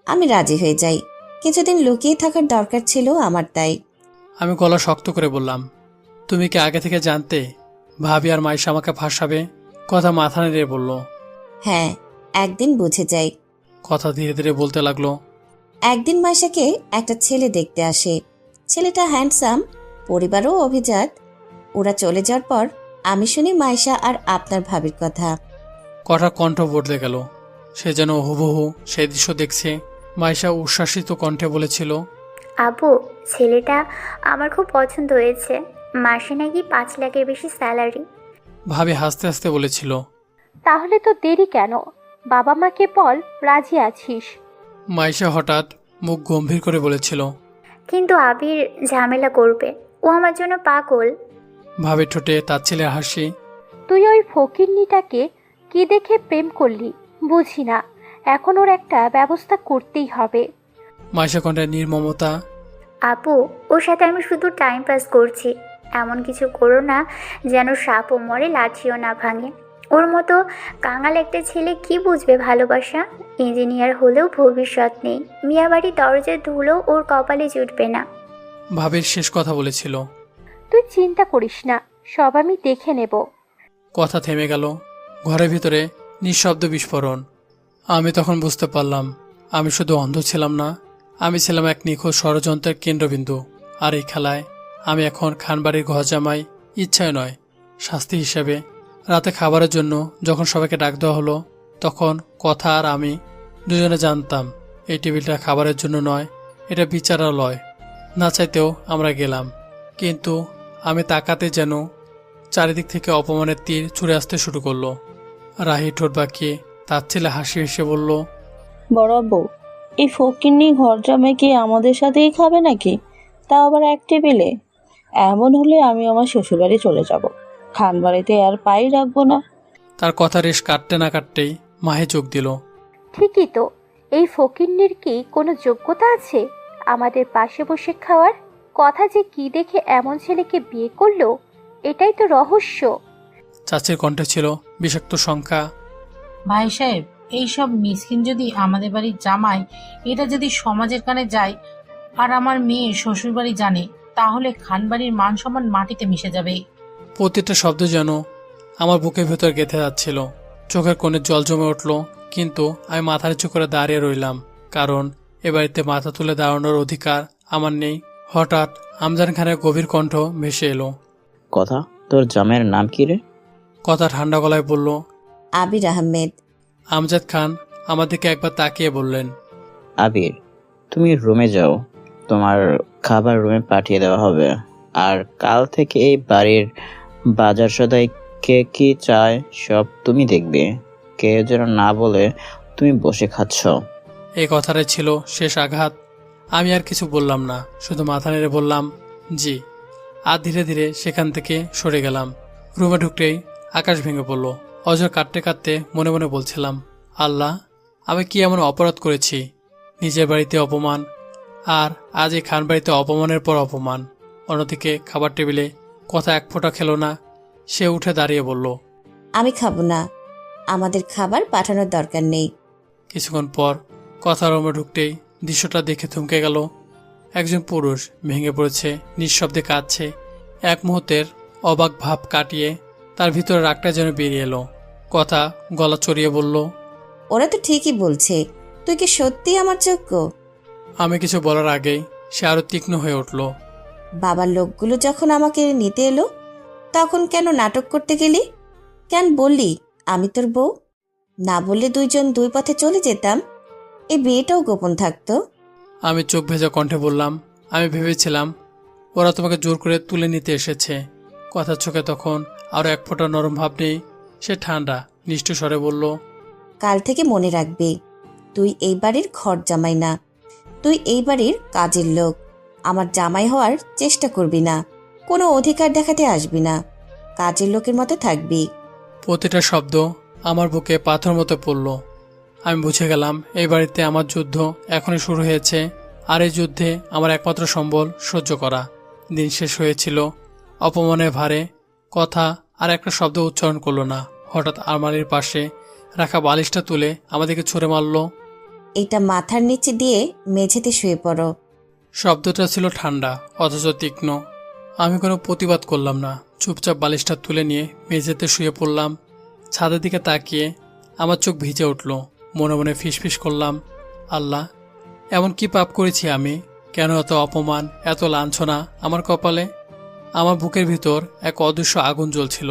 আমি রাজি হয়ে যাই। কিছুদিন লুকিয়ে থাকার দরকার ছিল আমার, তাই। আমি গলা শক্ত করে বললাম, তুমি কি আগে থেকে জানতে ভাবি আর মাইশা আমাকে ফাঁসাবে? কথা মাথা নেড়ে বলল, হ্যাঁ, একদিন বুঝে যাই। কথা ধীরে ধীরে বলতে লাগলো, একদিন মাইশাকে একটা ছেলে দেখতে আসে। ছেলেটা হ্যান্ডসাম, পরিবারও অভিজাত। ওরা চলে যাওয়ার পর আমি শুনি মাইশা আর আপনার ভাবির কথা। কথার কণ্ঠ বদলে গেল, সে যেন হুবহু সেই দৃশ্য দেখছে। মাইশা উচ্ছ্বাসিত কণ্ঠে বলেছিল, আপু, ছেলেটা আমার খুব পছন্দ হয়েছে। মাসে নাকি 5 লাখের বেশি স্যালারি। ভাবি হাসতে হাসতে বলেছিল। তাহলে তো দেরি কেন? বাবা মাকে বল রাজি আছিস। মাইশা হঠাৎ মুখ গম্ভীর করে বলেছিল। কিন্তু আবির ঝামেলা করবে, ও আমার জন্য পাগল। ভাবি ঠোঁটে তাচ্ছিলের হাসি। তুই ওই ফকিন্নিটাকে কি দেখে প্রেম করলি বুঝি না, এখন ওর একটা ব্যবস্থা করতেই হবে। মাইশা কণ্ঠে নির্মমতা। আপু, ওর সাথে আমি শুধু টাইম পাস করছি। এমন কিছু করো না যেন সাপও মরে লাঠিও না ভাঙে। ওর মতো কাঙাল একটা ছেলে কি বুঝবে ভালোবাসা? ইঞ্জিনিয়ার হলেও ভবিষ্যৎ নেই, মিয়াবাড়ি দরজার ধুলো ওর কপালে জুটবে না। ভাবির শেষ কথা বলেছিল। তুই চিন্তা করিস না, সব আমি দেখে নেব। কথা থেমে গেল। ঘরের ভিতরে নিঃশব্দ বিস্ফোরণ। আমি তখন বুঝতে পারলাম আমি শুধু অন্ধ ছিলাম না, আমি ছিলাম এক নিখোঁজ ষড়যন্ত্রের কেন্দ্রবিন্দু। আর এই খেলায় আমি এখন খানবাড়ির ঘর জামাই, ইচ্ছায় নয়, শাস্তি হিসেবে। রাতে খাবারের জন্য যখন সবাইকে ডাক দেওয়া হলো, তখন কথা আর আমি দুজনে জানতাম এই টেবিলটা খাবারের জন্য নয়, এটা বিচারালয়। না চাইতেও আমরা গেলাম, কিন্তু আমি তাকাতে যেন চারিদিক থেকে অপমানের তীর ছুঁড়ে আসতে শুরু করলো। রাহি ঠোঁট বাঁকিয়ে তার ছেলে হাসি হেসে বলল, বড় আব্বু, এই ফকিন্নি ঘর জামাই কি আমাদের সাথেই খাবে নাকি? তাও আবার এক টেবিলে? এমন হলে আমি আমার শ্বশুরবাড়ি চলে যাব, খান বাড়িতে আর পাই রাখবো না। তার কথা রেশ কাটতে না কাটতেই মাহে চোখ দিল। ঠিকই তো, এই ফকিন্নির কি কোনো যোগ্যতা আছে আমাদের পাশে বসে খাওয়ার? কথা যে কি দেখে এমন ছেলেকে বিয়ে করলো, এটাই তো রহস্য। চাচির কণ্ঠে ছিল বিষাক্ত শঙ্কা। ভাই সাহেব, এইসব মিসকিন যদি আমাদের বাড়ির জামাই, এটা যদি সমাজের কানে যায় আর আমার মেয়ে শ্বশুর বাড়ি জানে, তাহলে খানবাড়ির মান সম্মান মাটিতে মিশে যাবে। প্রতিটা শব্দ যেন আমার বুকের ভেতর গেঁথে যাচ্ছিল। চোখের কোণে জল জমে উঠল, কিন্তু আমি মাথা নিচু করে দাঁড়িয়ে রইলাম, কারণ এ বাড়িতে মাথা তুলে দাঁড়ানোর অধিকার আমার নেই। হঠাৎ আমজান খানের গভীর কণ্ঠ ভেসে এলো। কথা, তোর জামাইয়ের নাম কি রে? কথা ঠান্ডা গলায় বলল, আবির আহমেদ। আমজাদ খান আমার দিকে একবার তাকিয়ে বললেন, আবির, তুমি রুমে যাও, তোমার খাবার রুমে পাঠিয়ে দেওয়া হবে। আর কাল থেকে এই বাড়ির বাজার সদাই কে কি চায় সব তুমি দেখবে। কেউ যেন না বলে তুমি বসে খাচ্ছ। এই কথাটাই ছিল শেষ আঘাত। আমি আর কিছু বললাম না, শুধু মাথা নেড়ে বললাম, জি। আর ধীরে ধীরে সেখান থেকে সরে গেলাম। রুমে ঢুকতেই আকাশ ভেঙে পড়ল। অজর কাটতে কাটতে মনে মনে বলছিলাম, আল্লাহ, আমি কি এমন অপরাধ করেছি? নিজের বাড়িতে অপমান, আর আজ এই খান বাড়িতে অপমানের পর অপমান। অন্যদিকে খাবার টেবিলে কথা এক ফোঁটা খেলো না। সে উঠে দাঁড়িয়ে বলল, আমি খাবো না, আমাদের খাবার পাঠানোর দরকার নেই। কিছুক্ষণ পর কথা রুমে ঢুকতেই দৃশ্যটা দেখে থমকে গেল। একজন পুরুষ ভেঙে পড়েছে, নিঃশব্দে কাঁদছে। এক মুহূর্তের অবাক ভাব কাটিয়ে তার ভিতরে রাগটা যেন বেরিয়ে এলো। কথা গলা চড়িয়ে বলল, ওরা তো ঠিকই বলছে, তুই কি সত্যি আমার যোগ্য? আমি কিছু বলার আগেই সে আরো তীক্ষ্ণ হয়ে উঠল। বাবার লোকগুলো যখন আমাকে নিতে এলো, তখন কেন নাটক করতে গেলি? কেন বললি আমি তোর বউ? না বললে দুইজন দুই পথে চলে যেতাম, এই বিয়েটাও গোপন থাকতো। আমি চোখ ভেজা কণ্ঠে বললাম, আমি ভেবেছিলাম ওরা তোমাকে জোর করে তুলে নিতে এসেছে। কথার চোখে তখন আরো এক ফোঁটা নরম ভাব নেই। সে ঠান্ডা নিষ্ঠুর স্বরে বলল, কাল থেকে মনে রাখবি, তুই এই বাড়ির ঘর জামাই না, তুই এই বাড়ির কাজের লোক। আমার জামাই হওয়ার চেষ্টা করবি না, কোনো অধিকার দেখাতে আসবি না, কাজের লোকের মতো থাকবি। প্রতিটা শব্দ আমার বুকে পাথর মতো পড়ল। আমি বুঝে গেলাম এই বাড়িতে আমার যুদ্ধ এখনই শুরু হয়েছে, আর এই যুদ্ধে আমার একমাত্র সম্বল সহ্য করা। দিন শেষ হয়েছিল অপমানের ভারে। কথা আর একটা শব্দ উচ্চারণ করলো না। হঠাৎ আলমারির পাশে রাখা বালিশটা তুলে আমাদেরকে ছুঁড়ে মারল। এটা মাথার নিচে দিয়ে মেঝেতে শুয়ে পড়ো। শব্দটা ছিল ঠান্ডা অথচ তীক্ষ্ণ। আমি কোনো প্রতিবাদ করলাম না, চুপচাপ বালিশটা তুলে নিয়ে মেঝেতে শুয়ে পড়লাম। ছাদের দিকে তাকিয়ে আমার চোখ ভিজে উঠল। মনে মনে ফিসফিস করলাম, আল্লাহ, এমন কি পাপ করেছি আমি? কেন এত অপমান, এত লাঞ্ছনা আমার কপালে? আমার বুকের ভিতর এক অদৃশ্য আগুন জ্বলছিল।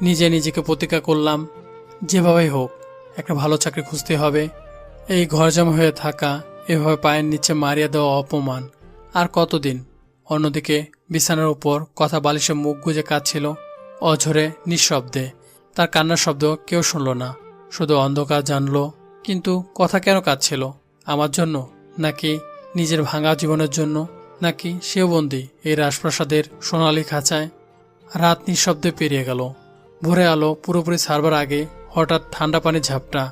নিজে নিজেকে প্রতিজ্ঞা করলাম, যেভাবেই হোক একটা ভালো চাকরি খুঁজতে হবে। এই ঘরজামা হয়ে থাকা, এভাবে পায়ের নিচে মারিয়ে দেওয়া অপমান আর কতদিন? অন্যদিকে বিছানার উপর কথা বালিশে মুখ গুজে কাঁদছিল অঝরে নিঃশব্দে। তার কান্নার শব্দ কেউ শুনল না, শুধু অন্ধকার জানলো। কিন্তু কথা কেন কাঁদছিল? আমার জন্য, নাকি নিজের ভাঙা জীবনের জন্য, নাকি সেও বন্দী এই রাজপ্রাসাদের সোনালী খাঁচায়? রাত নিঃশব্দে পেরিয়ে গেল। ভোরে আলো পুরোপুরি ছাড়বার আগে হঠাৎ ঠান্ডা পানির ঝাপটা।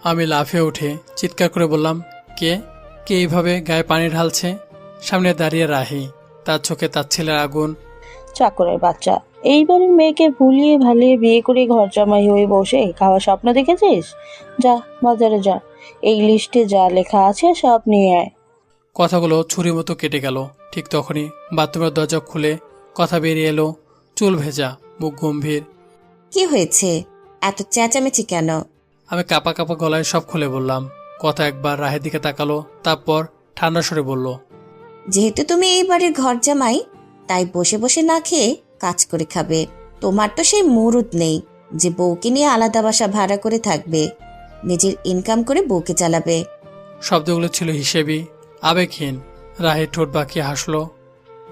আমি লাফিয়ে উঠে চিৎকার করে বললাম, কে কে এইভাবে গায়ে পানি ঢালছে? সামনে দাঁড়িয়ে রাহি, তার চোখে তার ছেলের আগুন। চাকরের বাচ্চা, এইবারের মেয়েকে ভুলিয়ে ভালিয়ে বিয়ে করে ঘর জামাই হয়ে বসে খাওয়া স্বপ্ন দেখেছিস? যা বাজারে যা, এই লিস্টে যা লেখা আছে সব নিয়ে আয়। কথাগুলো ছুরির মতো কেটে গেল। ঠিক তখনই বাথরুমের দরজা খুলে কথা বেরিয়ে এলো, চুল ভেজা, মুখ গম্ভীর। কি হয়েছে? এত চেঁচামেচি কেন? আমি কাঁপা কাঁপা গলায় সব খুলে বললাম। কথা একবার রাহের দিকে তাকালো, তারপর ঠান্ডা স্বরে বলল, যেহেতু তুমি এই বাড়ির ঘর জামাই, তাই বসে বসে না খেয়ে কাজ করে খাবে। তোমার তো সেই মুরুদ নেই যে বউকে নিয়ে আলাদা বাসা ভাড়া করে থাকবে। নিজের ইনকাম করে বউকে চালাবে। শব্দগুলো ছিল হিসেবি, আবেগহীন। রাহি ঠোঁট বাঁকিয়ে হাসলো।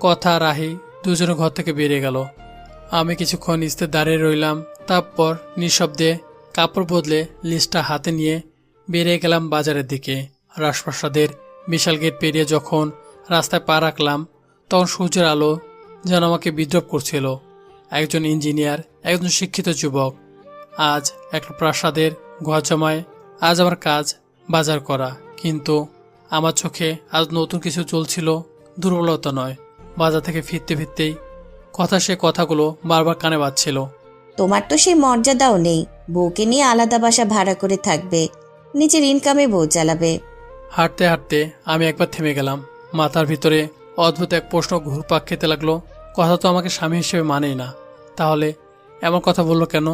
কথা রাহি দুজনে ঘর থেকে বেরিয়ে গেল। আমি কিছুক্ষণ স্থির দাঁড়িয়ে রইলাম, তারপর নিঃশব্দে কাপড় বদলে লিস্টটা হাতে নিয়ে বেরিয়ে গেলাম বাজারের দিকে। রাজপ্রাসাদের বিশাল গেট পেরিয়ে যখন রাস্তায় পা রাখলাম, তখন সূর্যের আলো যেন আমাকে বিদ্রুপ করছিল। একজন ইঞ্জিনিয়ার, একজন শিক্ষিত যুবক, আজ একটা প্রাসাদের ঘর জমায়। আজ আমার কাজ বাজার করা, কিন্তু আমার চোখে আজ নতুন কিছু চলছিল। দুর্বলতা নয়, বাজার থেকে ফিরতে ফিরতেই সে কথাগুলো বারবার কানে বাজছিল। তোমার তো সেই মর্যাদাও নেই, বউকে নিয়ে আলাদা বাসা ভাড়া করে থাকবে, নিজের ইনকামে বউ চালাবে। হাঁটতে হাঁটতে আমি একবার থেমে গেলাম। মাথার ভিতরে অদ্ভুত এক প্রশ্ন ঘুরপাক খেতে লাগলো। কথা তো আমাকে স্বামী হিসেবে মানেই না, তাহলে এমন কথা বলল কেন?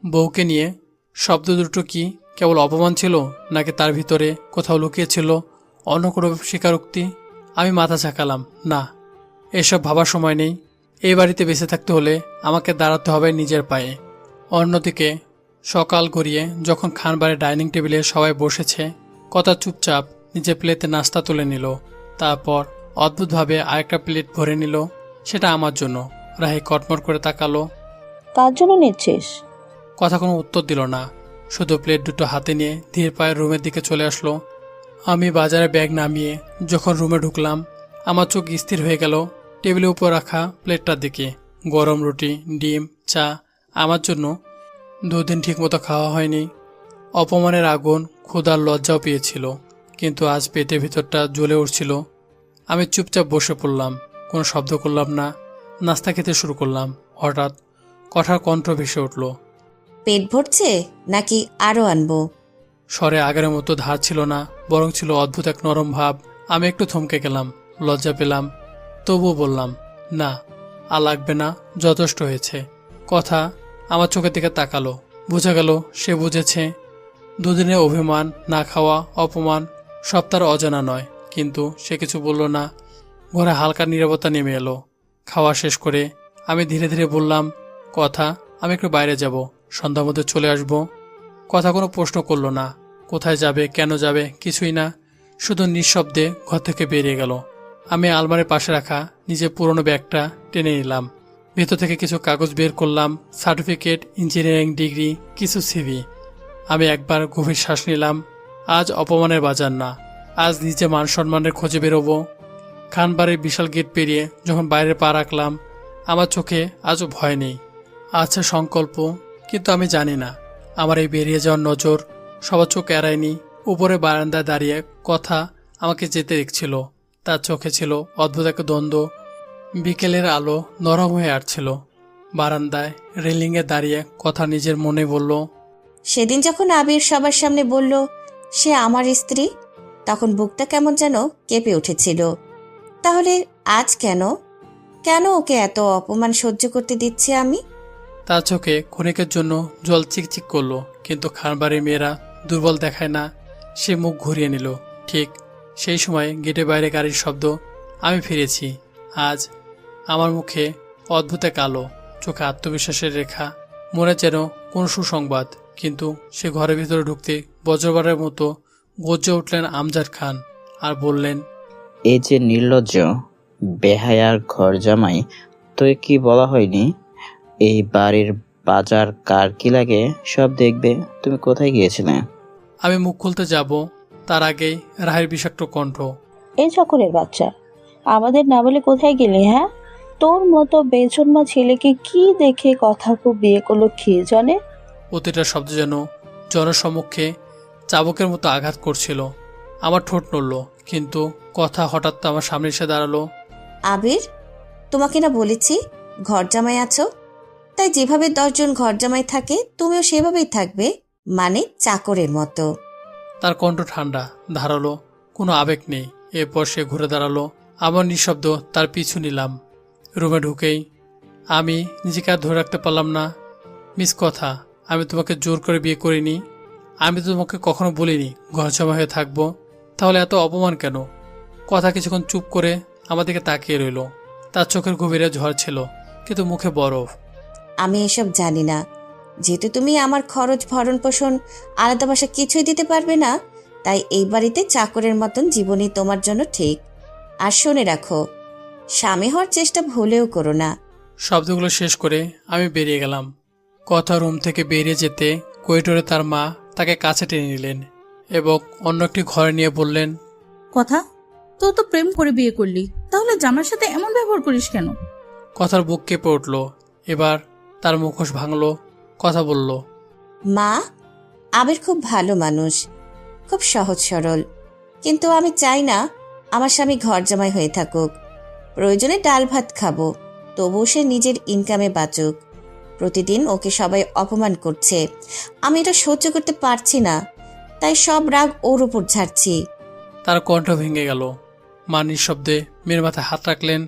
বউকে নিয়ে শব্দ দুটো কি কেবল অপমান ছিল, নাকি তার ভিতরে কোথাও লুকিয়েছিল অন্য কোনো স্বীকারোক্তি? আমি মাথা ঝাঁকালাম। না, এসব ভাবার সময় নেই। এই বাড়িতে বেঁচে থাকতে হলে আমাকে দাঁড়াতে হবে নিজের পায়ে। অন্যদিকে সকাল গড়িয়ে যখন খানবাড়ির ডাইনিং টেবিলে সবাই বসেছে, কথা চুপচাপ নিজের প্লেটে নাস্তা তুলে নিল। তারপর অদ্ভুতভাবে আরেকটা প্লেট ভরে নিল, সেটা আমার জন্য। রাহি কটমট করে তাকালো। কার জন্য নিচ্ছিস? কথা কোনো উত্তর দিল না, শুধু প্লেট দুটো হাতে নিয়ে ধীর পায়ে রুমের দিকে চলে আসলো। আমি বাজারে ব্যাগ নামিয়ে যখন রুমে ঢুকলাম, আমার চোখ স্থির হয়ে গেল টেবিলের উপর রাখা প্লেটটার দিকে। গরম রুটি, ডিম, চা। আমার জন্য। দুদিন ঠিকমতো খাওয়া হয়নি। অপমানের আগুন, ক্ষুধার লজ্জাও পেয়েছিল, কিন্তু আজ পেটের ভিতরটা জ্বলে উঠছিল। আমি চুপচাপ বসে পড়লাম, কোনো শব্দ করলাম না। নাস্তা খেতে শুরু করলাম। হঠাৎ কথার কণ্ঠ ভেসে উঠল। পেট ভরছে নাকি আরো আনবো? স্বরে আগের মতো ধার ছিল না, বরং ছিল অদ্ভুত এক নরম ভাব। আমি একটু থমকে গেলাম, লজ্জা পেলাম, তবুও বললাম, না আর লাগবে না, যথেষ্ট হয়েছে। কথা আমার চোখের দিকে তাকালো। বোঝা গেল সে বুঝেছে। দুদিনের অভিমান, না খাওয়া, অপমান সব তার অজানা নয়, কিন্তু সে কিছু বলল না। ঘরে হালকা নীরবতা নেমে এলো। খাওয়া শেষ করে আমি ধীরে ধীরে বললাম, কথা আমি একটু বাইরে যাব, সন্ধ্যার মধ্যে চলে আসব। কথা কোনো প্রশ্ন করলো না, কোথায় যাবে, কেন যাবে, কিছুই না। শুধু নিঃশব্দে ঘর থেকে বেরিয়ে গেল। আমি আলমারির পাশে রাখা নিজের পুরনো ব্যাগটা টেনে নিলাম। ভেতর থেকে কিছু কাগজ বের করলাম, সার্টিফিকেট, ইঞ্জিনিয়ারিং ডিগ্রি, কিছু সিভি। আমি একবার গভীর শ্বাস নিলাম। আজ অপমানের বাজার না, আজ নিজে মান সম্মানের খোঁজে বেরোবো। খানবাড়ির বিশাল গেট পেরিয়ে যখন বাইরে পা রাখলাম, আমার চোখে আজও ভয় নেই, আছে সংকল্প। কিন্তু আমি জানি না, আমার এই বেরিয়ে যাওয়ার নজর সবার চোখ এড়ায়নি। উপরে বারান্দায় দাঁড়িয়ে কথা আমাকে যেতে দেখছিল। তার চোখে ছিল অদ্ভুত এক দ্বন্দ্ব। বিকেলের আলো নরম হয়ে আসছিল। বারান্দায় রেলিংয়ে দাঁড়িয়ে কথা নিজের মনে বলল, সেদিন যখন আবির সবার সামনে বলল সে আমার স্ত্রী, তখন বুকটা কেমন যেন কেঁপে উঠেছিল। তাহলে আজ কেন কেন ওকে এত অপমান সহ্য করতে দিচ্ছি আমি? তার চোখে ক্ষণিকের জন্য জল চিকচিক করলো, কিন্তু খানবাড়ির মেয়েরা দুর্বল দেখায় না। সে মুখ ঘুরিয়ে নিল। ঠিক সেই সময় গেটের বাইরে গাড়ির শব্দ। আমি ফিরেছি। আজ আমার মুখে অদ্ভুত এক আলো, চোখে আত্মবিশ্বাসের রেখা, মনে যেন কোন সুসংবাদ। কিন্তু সে ঘরের ভিতরে ঢুকতে বজ্রবারের মতো গর্জে উঠলেন আমজাদ খান আর বললেন, এই যে নির্লজ্জ, বেহায়ার ঘর জামাই, তোকে কি বলা হয়নি এই বাড়ির বাজার কার কি লাগে সব দেখবে? তুমি কোথায় গিয়েছিলে? আমি মুখ খুলতে যাব তার আগেই রাহের বিষাক্ত কণ্ঠ। এই চাকরের বাচ্চা, আমাদের না বলে কোথায় গেলি? হ্যাঁ, তোর মতো বেজন্মা ছেলেকে কি দেখে কথা বিয়ে করলো কে জানে। প্রতিটা শব্দ যেন জনসম্মুখে চাবুকের মতো আঘাত করছিল। আমার ঠোঁট নড়ল, কিন্তু কথা হঠাৎ আমার সামনে এসে দাঁড়ালো। আবির, তোমাকে না বলেছি ঘর জামাই আছো, তাই যেভাবে 10 জন ঘর জামাই থাকে তুমিও সেভাবেই থাকবে, মানে চাকরের মতো। তার কণ্ঠ ঠান্ডা, ধারালো, কোনো আবেগ নেই। এরপর সে ঘুরে দাঁড়ালো। আমার নিঃশব্দ তার পিছু নিলাম। রুমে ঢুকেই আমি নিজেকে আর ধরে রাখতে পারলাম না। মিস কথা, আমি তোমাকে জোর করে বিয়ে করিনি। আমি তো তোমাকে কখনো বলিনি ঘর জমা হয়ে থাকবো। তাহলে এত অপমান কেন? কথা কিছুক্ষণ চুপ করে আমার দিকে তাকিয়ে রইল। তার চোখের গভীরে ঝড় ছিল, কিন্তু মুখে বরফ। আমি এসব জানি না। যেহেতু তুমি আমার খরচ ভরণ পোষণ আলাদা বাসা কিছুই দিতে পারবে না, তাই এই বাড়িতে চাকরের মতন জীবনই তোমার জন্য ঠিক। আর শুনে রাখো, স্বামী হওয়ার চেষ্টা ভুলেও করো না। শব্দগুলো শেষ করে আমি বেরিয়ে গেলাম। কথা রুম থেকে বেরিয়ে যেতে করিডোরে তার মা তাকে কাছে টেনে নিলেন এবং অন্য একটি ঘরে নিয়ে বললেন, কথা, তো প্রেম করে বিয়ে করলি, তাহলে জামার সাথে এমন ব্যবহার করিস কেন? কথার বুক কেঁপে উঠল। এবার তার মুখোশ ভাঙল। কথা বলল, মা, আবির খুব ভালো মানুষ, খুব সহজ সরল, কিন্তু আমি চাই না আমার স্বামী ঘর জামাই হয়ে থাকুক। প্রয়োজনে ডাল ভাত খাবো, তবুও সে নিজের ইনকামে বাঁচুক। প্রতিদিন ওকে সবাই অপমান করছে, আমি এটা সহ্য করতে পারছি না, তাই সব রাগ ওর উপর ঝাড়ছি। তার কণ্ঠ ভেঙে গেল। মা নিঃশব্দে মেয়ের মাথায় হাত রাখলেন।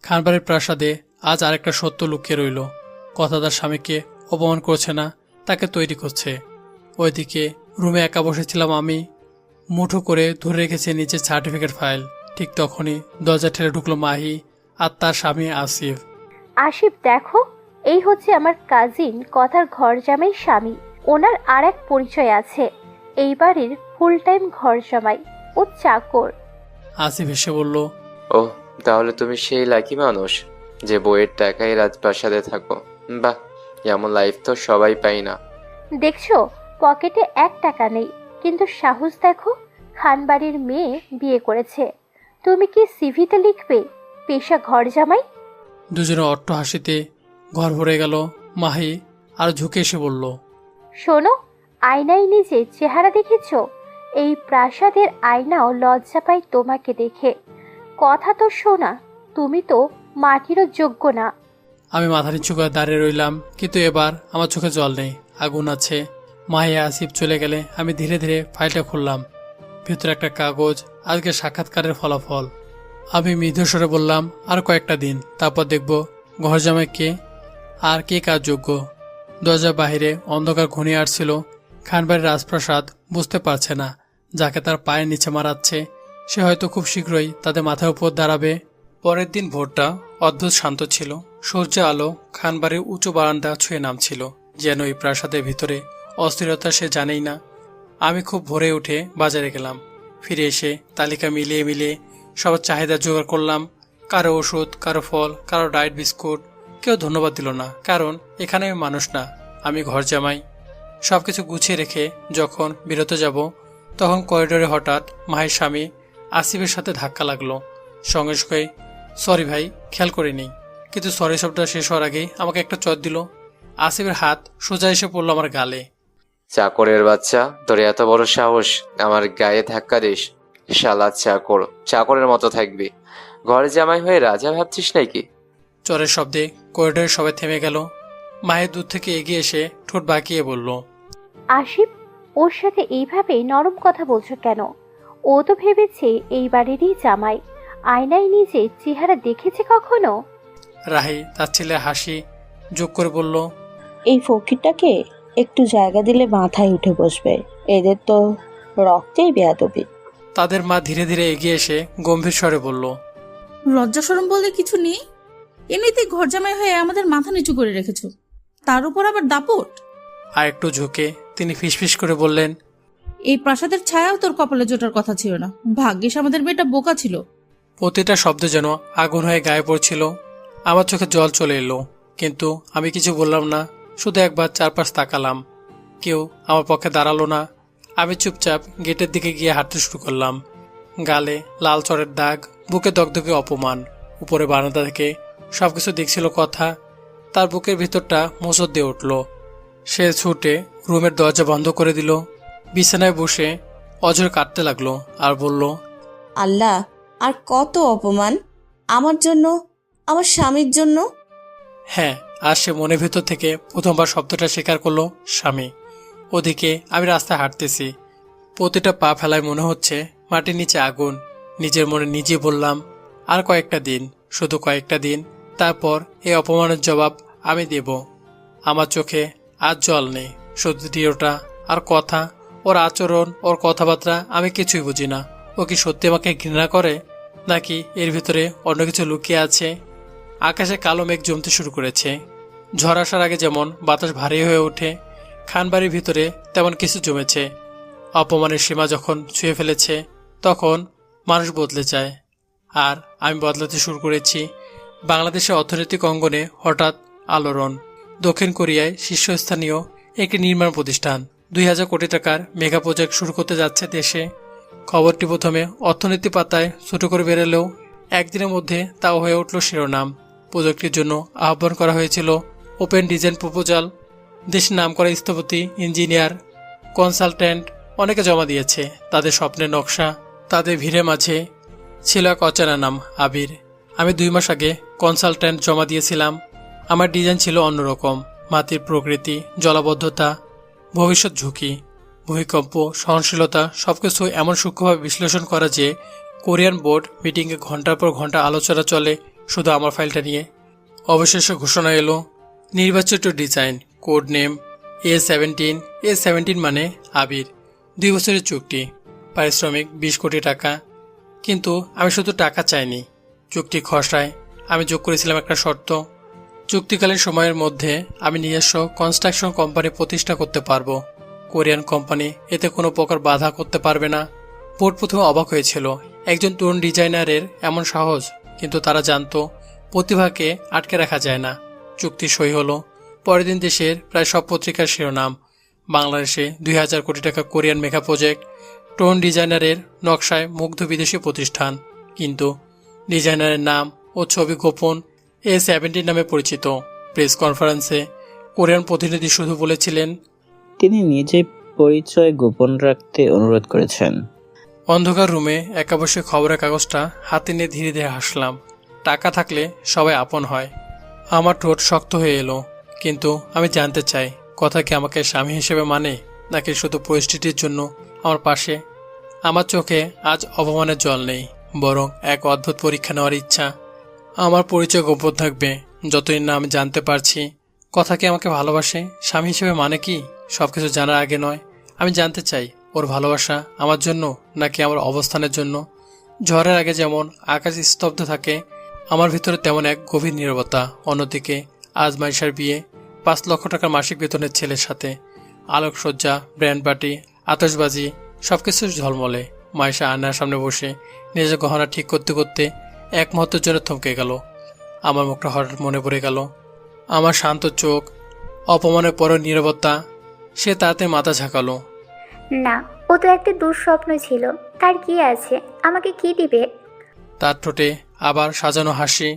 খানবাড়ির প্রাসাদে আজ আরেকটা সত্য লুকিয়ে রইল। কথা তার স্বামীকে অপমান করছে না, তাকে তৈরি করছে। ওইদিকে রুমে একা বসেছিলাম আমি, মুঠো করে ধরে রেখেছে নিচে সার্টিফিকেট ফাইল। ঠিক তখনই দরজা ঠেলে ঢুকলো মাহি আর তার স্বামী আসিফ। আশিফ, দেখো, এই হচ্ছে আমার কাজিন কথার ঘর জামাই স্বামী। ওনার আর এক পরিচয় আছে, এই বাড়ির ফুল টাইম ঘর জামাই, ও চাকর। আসিফ হেসে বলল, ওহ, তাহলে তুমি সেই লাকি মানুষ যে বইয়ের টাকায় রাজপ্রাসাদে থাকো। বাহ, এমন লাইফ তো সবাই পাই না। দেখছো, পকেটে 1 টাকা নেই, কিন্তু সাহস দেখো, খানবাড়ির মেয়ে বিয়ে করেছে। তুমি কি সিভিতে লিখবে পেশা ঘর জামাই? দুজনে অট্ট হাসিতে ঘর ভরে গেল। মাহি আর ঝুঁকে এসে বলল, শোনো, আয়নায় নিজে চেহারা দেখেছো? এই প্রাসাদের আয়নাও লজ্জা পায় তোমাকে দেখে। কথা তো শোনা, তুমি তো মাটিরও যোগ্য না। আমি মাথা নিচু করে দাঁড়িয়ে রইলাম, কিন্তু এবার আমার চোখে জল নেই, আগুন আছে। মাহি আসিফ চলে গেলে আমি ধীরে ধীরে ফাইলটা খুললাম। ভিতরে একটা কাগজ, আজকে সাক্ষাৎকারের ফলাফল। আমি মৃদুস্বরে বললাম, আর কয়েকটা দিন, তারপর দেখব ঘর জামাই কে আর কে কার যোগ্য। দরজার বাহিরে অন্ধকার ঘনিয়ে আসছিল। খানবাড়ির রাজপ্রাসাদ বুঝতে পারছে না, যাকে তার পায়ের নিচে মারাচ্ছে সে হয়তো খুব শীঘ্রই তাদের মাথার উপর দাঁড়াবে। পরের দিন ভোরটা অদ্ভুত শান্ত ছিল। সূর্য আলো খানবাড়ির উঁচু বারান্দা ছুঁয়ে নামছিল, যেন এই প্রাসাদের ভিতরে অস্থিরতা সে জানেই না। আমি খুব ভোরে উঠে বাজারে গেলাম। ফিরে এসে তালিকা মিলিয়ে মিলিয়ে সবার চাহিদা জোগাড় করলাম। কারো ওষুধ, কারো ফল, কারো ডায়েট বিস্কুট। কেউ ধন্যবাদ দিল না, কারণ এখানে আমি মানুষ না, আমি ঘর জামাই। সবকিছু গুছিয়ে রেখে যখন বেরোতে যাব, তখন করিডোরে হঠাৎ মায়ের স্বামী আসিফের সাথে ধাক্কা লাগলো। সঙ্গে সঙ্গে সরি ভাই, খেয়াল করিনি। কিন্তু সরি শব্দটা শেষ হওয়ার আগেই আমাকে একটা চট দিল। আসিফের হাত সোজা এসে পড়লো আমার গালে। চাকরের বাচ্চা, তোর এত বড় সাহস আমার গায়ে ধাক্কা দিস? শালা চাকর, চাকরের মতো থাকবি। ঘরে জামাই হয়ে রাজা ভাবছিস নাকি? চরের শব্দে করিডোরে সবাই থেমে গেল। মায়ের দূর থেকে এগিয়ে এসে ঠোঁট বাঁকিয়ে বলল, আশিফ, ওর সাথে এইভাবে নরম কথা বলছো কেন? ও তো ভেবেছে এই বাড়িরই জামাই। আয়নায় নিজে চেহারা দেখেছে কখনো? রাহি তার ছেলে হাসি যোগ করে বলল, এই ফকিরটাকে একটু জায়গা দিলে মাথায় উঠে বসবে, এদের তো রক্তেই বেয়াদবি। তাদের মা ধীরে ধীরে এগিয়ে এসে গম্ভীর স্বরে বলল, লজ্জা শরম বলতে কিছু নেই? এমনিতেই ঘর জামাই হয়ে আমাদের মাথা নিচু করে রেখেছো, তার উপর আবার দাপট। আর একটু ঝুঁকে তিনি ফিসফিস করে বললেন, এই প্রাসাদের ছায়াও তোর কপালে জোটার কথা ছিল না। ভাগ্যিস আমাদের মেয়েটা বোকা ছিল। প্রতিটা শব্দ যেন আগুন হয়ে গায়ে পড়ছিল। আমার চোখে জল চলে এলো, কিন্তু আমি কিছু বললাম না, শুধু একবার চারপাশ তাকালাম। কেউ আমার পক্ষে দাঁড়ালো না। আমি চুপচাপ গেটের দিকে গিয়ে হাঁটতে শুরু করলাম। গালে লাল চরের দাগ, বুকে দগদগে অপমান। উপরে বারান্দা থেকে সবকিছু দেখছিল কথা। তার বুকের ভিতরটা মোচড় দিয়ে উঠল। সে ছুটে রুমের দরজা বন্ধ করে দিল। বিছানায় বসে অঝরে কাঁদতে লাগলো আর বলল, আল্লাহ, আর কত অপমান আমার জন্য, আমার স্বামীর জন্য। হ্যাঁ, আর সে মনের ভেতর থেকে প্রথমবার শব্দটা স্বীকার করলো, স্বামী। ওদিকে আমি রাস্তায় হাঁটতেছি। প্রতিটা পা ফেলায় মনে হচ্ছে মাটির নিচে আগুন। নিজের মনে নিজে বললাম, আর কয়েকটা দিন, শুধু কয়েকটা দিন, তারপর এই অপমানের জবাব আমি দেব। আমার চোখে আর জল নেই, শুধু দৃঢ়তা আর কথা। ওর আচরণ, ওর কথাবার্তা আমি কিছুই বুঝি না। ও কি সত্যি আমাকে ঘৃণা করে, নাকি এর ভিতরে অন্য কিছু লুকিয়ে আছে? আকাশে কালো মেঘ জমতে শুরু করেছে। ঝড় আসার আগে যেমন বাতাস ভারী হয়ে ওঠে, খানবাড়ির ভিতরে তেমন কিছু জমেছে। অপমানের সীমা যখন ছুঁয়ে ফেলেছে, তখন মানুষ বদলে যায়। আর আমি বদলাতে শুরু করেছি। বাংলাদেশের অর্থনৈতিক অঙ্গনে হঠাৎ আলোড়ন। দক্ষিণ কোরিয়ায় শীর্ষস্থানীয় একটি নির্মাণ প্রতিষ্ঠান 2000 কোটি টাকার মেগা প্রজেক্ট শুরু করতে যাচ্ছে দেশে। খবরটি প্রথমে অর্থনীতি পাতায় ছোট করে বেরোলেও একদিনের মধ্যে তাও হয়ে উঠল শিরোনাম। প্রজেক্টটির জন্য আহ্বান করা হয়েছিল ওপেন ডিজাইন প্রপোজাল। দেশের নামকরা স্থপতি, ইঞ্জিনিয়ার, কনসালট্যান্ট অনেকে জমা দিয়েছে তাদের স্বপ্নের নকশা। তাদের ভিড়ের মাঝে ছিল এক অচেনা নাম, আবির। আমি 2 মাস আগে কনসালট্যান্ট জমা দিয়েছিলাম। আমার ডিজাইন ছিল অন্যরকম। মাটির প্রকৃতি, জলাবদ্ধতা, ভবিষ্যৎ ঝুঁকি, ভূমিকম্প, সহনশীলতা সবকিছু এমন সূক্ষ্মভাবে বিশ্লেষণ করা যে কোরিয়ান বোর্ড মিটিংয়ে ঘন্টার পর ঘন্টা আলোচনা চলে শুধু আমার ফাইলটা নিয়ে। অবশেষে ঘোষণা এলো, নির্বাচিত design, code name A17। A17 মানে আবির। 2 বছরের চুক্তি, পারিশ্রমিক 20 কোটি টাকা। কিন্তু আমি শুধু টাকা চাইনি। চুক্তি খসড়ায় আমি যোগ করেছিলাম একটা শর্ত। চুক্তিকালীন সময়ের মধ্যে আমি নিজস্ব কনস্ট্রাকশন কোম্পানি প্রতিষ্ঠা করতে পারবো। কোরিয়ান কোম্পানি এতে কোনো প্রকার বাধা করতে পারবে না। বোর্ড প্রথমে অবাক হয়েছিল একজন তরুণ ডিজাইনারের এমন সাহস, কিন্তু তারা জানতো প্রতিভাকে আটকে রাখা যায় না। চুক্তি সই হলো। পরের দিন দেশের প্রায় সব পত্রিকার শিরোনাম, বাংলাদেশে 2000 কোটি টাকা কোরিয়ান মেগা প্রজেক্ট, তরুণ ডিজাইনারের নকশায় মুগ্ধ বিদেশি প্রতিষ্ঠান। কিন্তু ডিজাইনারের নাম ও ছবি গোপন, A17 নামে পরিচিত। প্রেস কনফারেন্সে কোরিয়ান প্রতিনিধি শুধু বলেছিলেন, তিনি নিজে পরিচয় গোপন রাখতে অনুরোধ করেছেন। অন্ধকার রুমে একা বসে খবরের কাগজটা হাতে নিয়ে ধীরে ধীরে হাসলাম। টাকা থাকলে সবাই আপন হয়। আমার ঠোঁট শক্ত হয়ে এলো। কিন্তু আমি জানতে চাই, কথা কি আমাকে স্বামী হিসেবে মানে, নাকি শুধু পরিস্থিতির জন্য আমার পাশে? আমার চোখে আজ অপমানের জল নেই, বরং এক অদ্ভুত পরীক্ষা নেওয়ার ইচ্ছা। আমার পরিচয় গোপন থাকবে যতদিন না আমি জানতে পারছি কথা কি আমাকে ভালোবাসে, স্বামী হিসেবে মানে কি, সবকিছু জানার আগে নয়। আমি জানতে চাই ওর ভালোবাসা আমার জন্য নাকি আমার অবস্থানের জন্য। ঝড়ের আগে যেমন আকাশ স্তব্ধ থাকে, আমার ভিতরে তেমন এক গভীর নীরবতা। অন্যদিকে আজ মাইশার বিয়ে, 5 লক্ষ টাকার মাসিক বেতনের ছেলের সাথে। আলোকসজ্জা, ব্র্যান্ড পার্টি, আতশবাজি, সবকিছু ঝলমলে। মাইশা আয়নার সামনে বসে নিজের গহনা ঠিক করতে করতে এক মুহূর্তের জন্য থমকে গেল। আমার মুখটা হঠাৎ মনে পড়ে গেল। আমার শান্ত চোখ, অপমানের পরের নীরবতা। সে তাতে মাথা ঝাঁকালো। না, ও তো একটা দুঃস্বপ্ন ছিল। তার কি আছে, আমাকে কি দিবে? তার ঠোঁটে আবার সাজানো হাসি,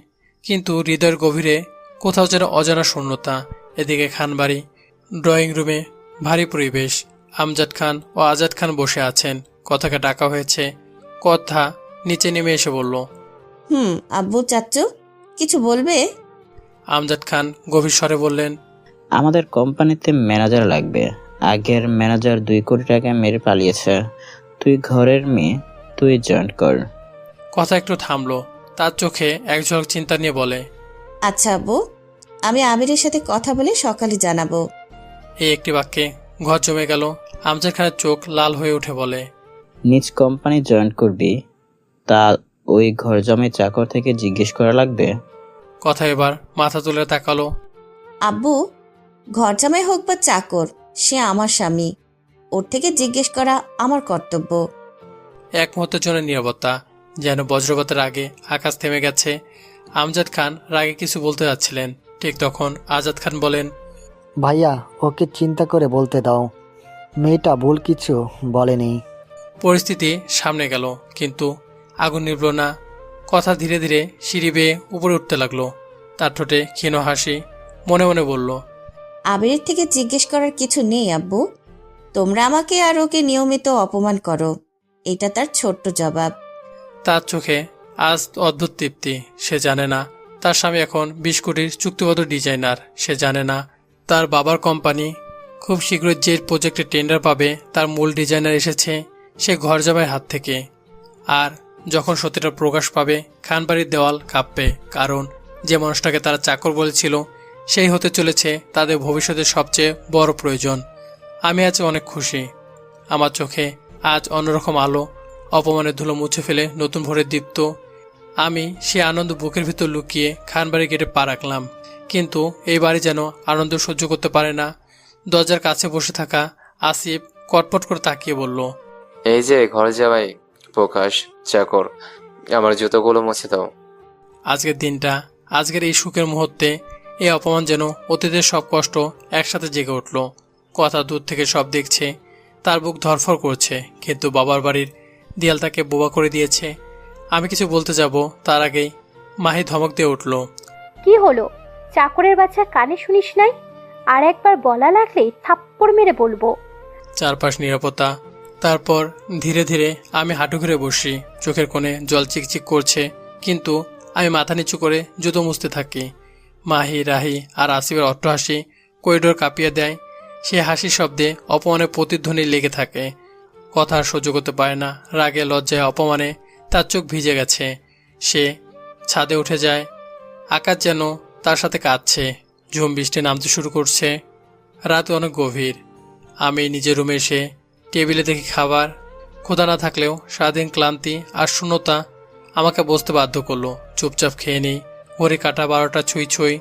কিন্তু হৃদয়ের গভীরে কোথাও যেন অজানা শূন্যতা। এদিকে খানবাড়ি, ড্রয়িং রুমে ভারী পরিবেশ। আমজাদ খান ও আজাদ খান বসে আছেন। কথাকে ডাকা হয়েছে। কথা নিচে নেমে এসে বলল, আব্বু চাচ্চু কিছু বলবে? আমজাদ খান গভীর স্বরে বললেন, আমাদের কোম্পানিতে ম্যানেজার লাগবে। আগের ম্যানেজার 2 কোটি টাকা মেরে পালিয়েছে। তুই ঘরের মেয়ে, তুই জয়েন কর। কথা একটু থামলো। তার চোখে এক ঝলক চিন্তা নিয়ে বলে, আচ্ছা আব্বু, আমি আমিরের সাথে কথা বলে সকালে জানাবো। এই একটি বাক্যে ঘর জমে গেল। আমজাদ খানের চোখ লাল হয়ে উঠে বলে, নিজ কোম্পানি জয়েন করবি, তা ওই ঘর জমে চাকর থেকে জিজ্ঞেস করা লাগবে? কথা এবার মাথা তুলে তাকালো। আব্বু, ঘর জামাই হোক বা চাকর, সে আমার স্বামী। ওর থেকে জিজ্ঞেস করা আমার কর্তব্য। এক মুহূর্তের জন্য নীরবতা। যেন বজ্রপাতের আগে আকাশ থেমে গেছে। আমজাদ খান রাগে কিছু বলতে যাচ্ছিলেন, ঠিক তখন আজাদ খান বলেন, ভাইয়া ওকে চিন্তা করে বলতে দাও, মেয়েটা ভুল কিছু বলেনি। পরিস্থিতি সামনে গেল, কিন্তু আগুন নিভল না। কথা ধীরে ধীরে সিঁড়ি বেয়ে উপরে উঠতে লাগলো। তার ঠোঁটে ক্ষীণ হাসি, মনে মনে বলল, আবিরের থেকে জিজ্ঞেস করার কিছু নেই আব্বু। তোমরা আমাকে আর ওকে নিয়মিত অপমান করো, এটা তার ছোট্ট জবাব। তার চোখে আজ অদ্ভুত তৃপ্তি। সে জানে না তার স্বামী এখন 20 কোটির চুক্তিবদ্ধ ডিজাইনার। সে জানে না তার বাবার কোম্পানি খুব শীঘ্রই যে প্রজেক্টে টেন্ডার পাবে তার মূল ডিজাইনার এসেছে সে ঘর জামাইয়ের হাত থেকে। আর যখন সত্যিটা প্রকাশ পাবে, খানবাড়ির দেওয়াল কাঁপবে, কারণ যে মানুষটাকে তারা চাকর বলেছিল সেই হতে চলেছে তাদের ভবিষ্যতের সবচেয়ে বড় প্রয়োজন। আমি আজ অনেক খুশি। আমার চোখে আজ অন্যরকম আলো। অপমানের ধুলো মুছে ফেলে নতুন ভোরের দীপ্ত। আমি সে আনন্দ বুকের ভিতর লুকিয়ে খানবাড়ি গেটে পা রাখলাম। কিন্তু এই বাড়ি যেন আনন্দ সহ্য করতে পারে না। দরজার কাছে বসে থাকা আসিফ কটপট করে তাকিয়ে বলল, এই যে ঘর জামাই প্রকাশ চাকর, আমার জুতোগুলো মুছে দাও। আজকের দিনটা, আজকের এই সুখের মুহূর্তে এই অপমান যেন অতীতের সব কষ্ট একসাথে জেগে উঠল। কথা দূর থেকে সব দেখছে, তার বুক ধরফর করছে, কিন্তু বাবার বাড়ির দেয়াল তাকে বোবা করে দিয়েছে। আমি কিছু বলতে যাব তার আগেই মাহি ধমক দিয়ে উঠল, কি হলো? চাকরের বাচ্চা কানে শুনিস নাই? আর একবার বলা লাগলেই থাপ্পড় মেরে বলবো। চারপাশ নিরাপত্তা। তারপর ধীরে ধীরে আমি হাঁটু ঘুরে বসি। চোখের কোণে জল চিকচিক করছে, কিন্তু আমি মাথা নিচু করে জুতো মুছতে থাকি। মাহি, রাহি আর আসিফের অট্টহাসি করিডোর কাঁপিয়ে দেয়। সে হাসির শব্দে অপমানের প্রতিধ্বনি লেগে থাকে। কথা আর সহ্য করতে পারে না। রাগে, লজ্জায়, অপমানে তার চোখ ভিজে গেছে। সে ছাদে উঠে যায়। আকাশ যেন তার সাথে কাঁদছে। ঝুম বৃষ্টি নামতে শুরু করছে। রাত অনেক গভীর। আমি নিজের রুমে এসে টেবিলে দেখি খাবার। ক্ষুধা না থাকলেও সারাদিন ক্লান্তি আর শূন্যতা আমাকে বসতে বাধ্য করলো। চুপচাপ খেয়ে নিই। ঘড়ি কাটা 12টা ছুঁই ছুঁই।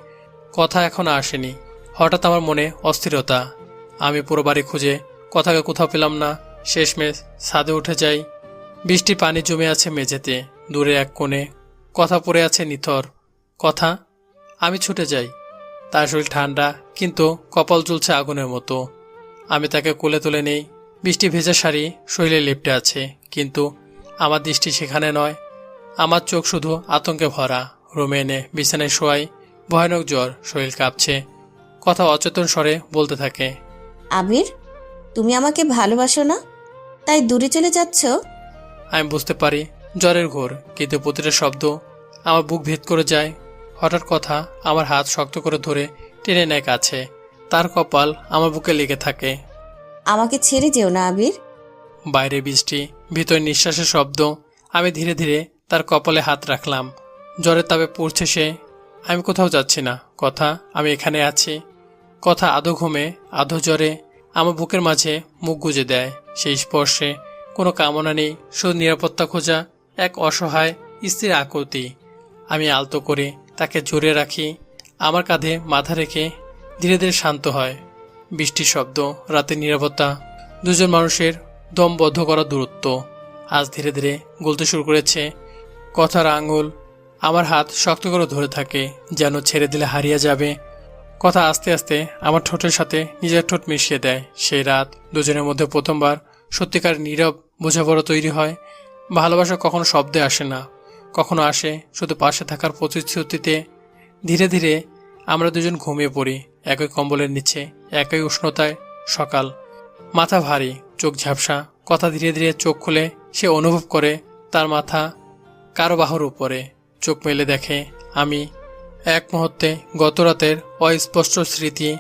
কথা এখনো আসেনি। হঠাৎ আমার মনে অস্থিরতা। আমি পুরো বাড়ি খুঁজে কথাকে কোথাও পেলাম না। শেষমেশ ছাদে উঠে যাই। বৃষ্টির পানি জমে আছে মেঝেতে। দূরে এক কোণে কথা পড়ে আছে নিথর। কথা। আমি ছুটে যাই। তার শরীর ঠান্ডা, কিন্তু কপাল জ্বলছে আগুনের মতো। আমি তাকে কোলে তুলে নেই। বৃষ্টি ভেজা শাড়ি শরীরে লেপ্টে আছে, কিন্তু আমার দৃষ্টি সেখানে নয়। আমার চোখ শুধু আতঙ্কে ভরা। রুমে এনে বিছানায় শোয়াই। ভয়ানক জ্বর, শরীর কাঁপছে। কথা অচেতন স্বরে বলতে থাকে, আবির, তুমি আমাকে ভালোবাসো না, তাই দূরে চলে যাচ্ছ? আমি বুঝতে পারি জ্বরের ঘোর, কিন্তু প্রতিটা শব্দ আমার বুক ভেদ করে যায়। হঠাৎ কথা আমার হাত শক্ত করে ধরে টেনে নেয় কাছে। তার কপাল আমার বুকে লেগে থাকে। আমাকে ছেড়ে যেও না আবির। বাইরে বৃষ্টি, ভিতরে নিঃশ্বাসের শব্দ। আমি ধীরে ধীরে তার কপালে হাত রাখলাম। জ্বরের তাপে পড়ছে সে। আমি কোথাও যাচ্ছি না কথা, আমি এখানে আছি। কথা আধো ঘুমে আধো জ্বরে আমার বুকের মাঝে মুখ গুজে দেয়। সেই স্পর্শে কোনো কামনা নেই, শুধু নিরাপত্তা খোঁজা, এক অসহায় স্থির আকুতি। আমি আলতো করে তাকে জড়িয়ে রাখি। আমার কাঁধে মাথা রেখে ধীরে ধীরে শান্ত হয়। বৃষ্টির শব্দ, রাতের নিরাপত্তা, দুজন মানুষের দম বদ্ধ করা দূরত্ব আজ ধীরে ধীরে গলতে শুরু করেছে। কথার আঙুল আমার হাত শক্ত করে ধরে থাকে, যেন ছেড়ে দিলে হারিয়ে যাবে। কথা আস্তে আস্তে আমার ঠোঁটের সাথে নিজের ঠোঁট মিশিয়ে দেয়। সেই রাত দুজনের মধ্যে প্রথমবার সত্যিকার নীরব বোঝাপড়া তৈরি হয়। ভালোবাসা কখনো শব্দে আসে না, কখনো আসে শুধু পাশে থাকার প্রতিশ্রুতিতে। ধীরে ধীরে আমরা দুজন ঘুমিয়ে পড়ি একই কম্বলের নিচে, একই উষ্ণতায়। সকাল, মাথা ভারী, চোখ ঝাপসা। কথা ধীরে ধীরে চোখ খুলে সে অনুভব করে তার মাথা কারো বাহুর উপরে। চোখ মেলে দেখে আমি। এক মুহূর্তে গত রাতের অস্পষ্ট স্মৃতি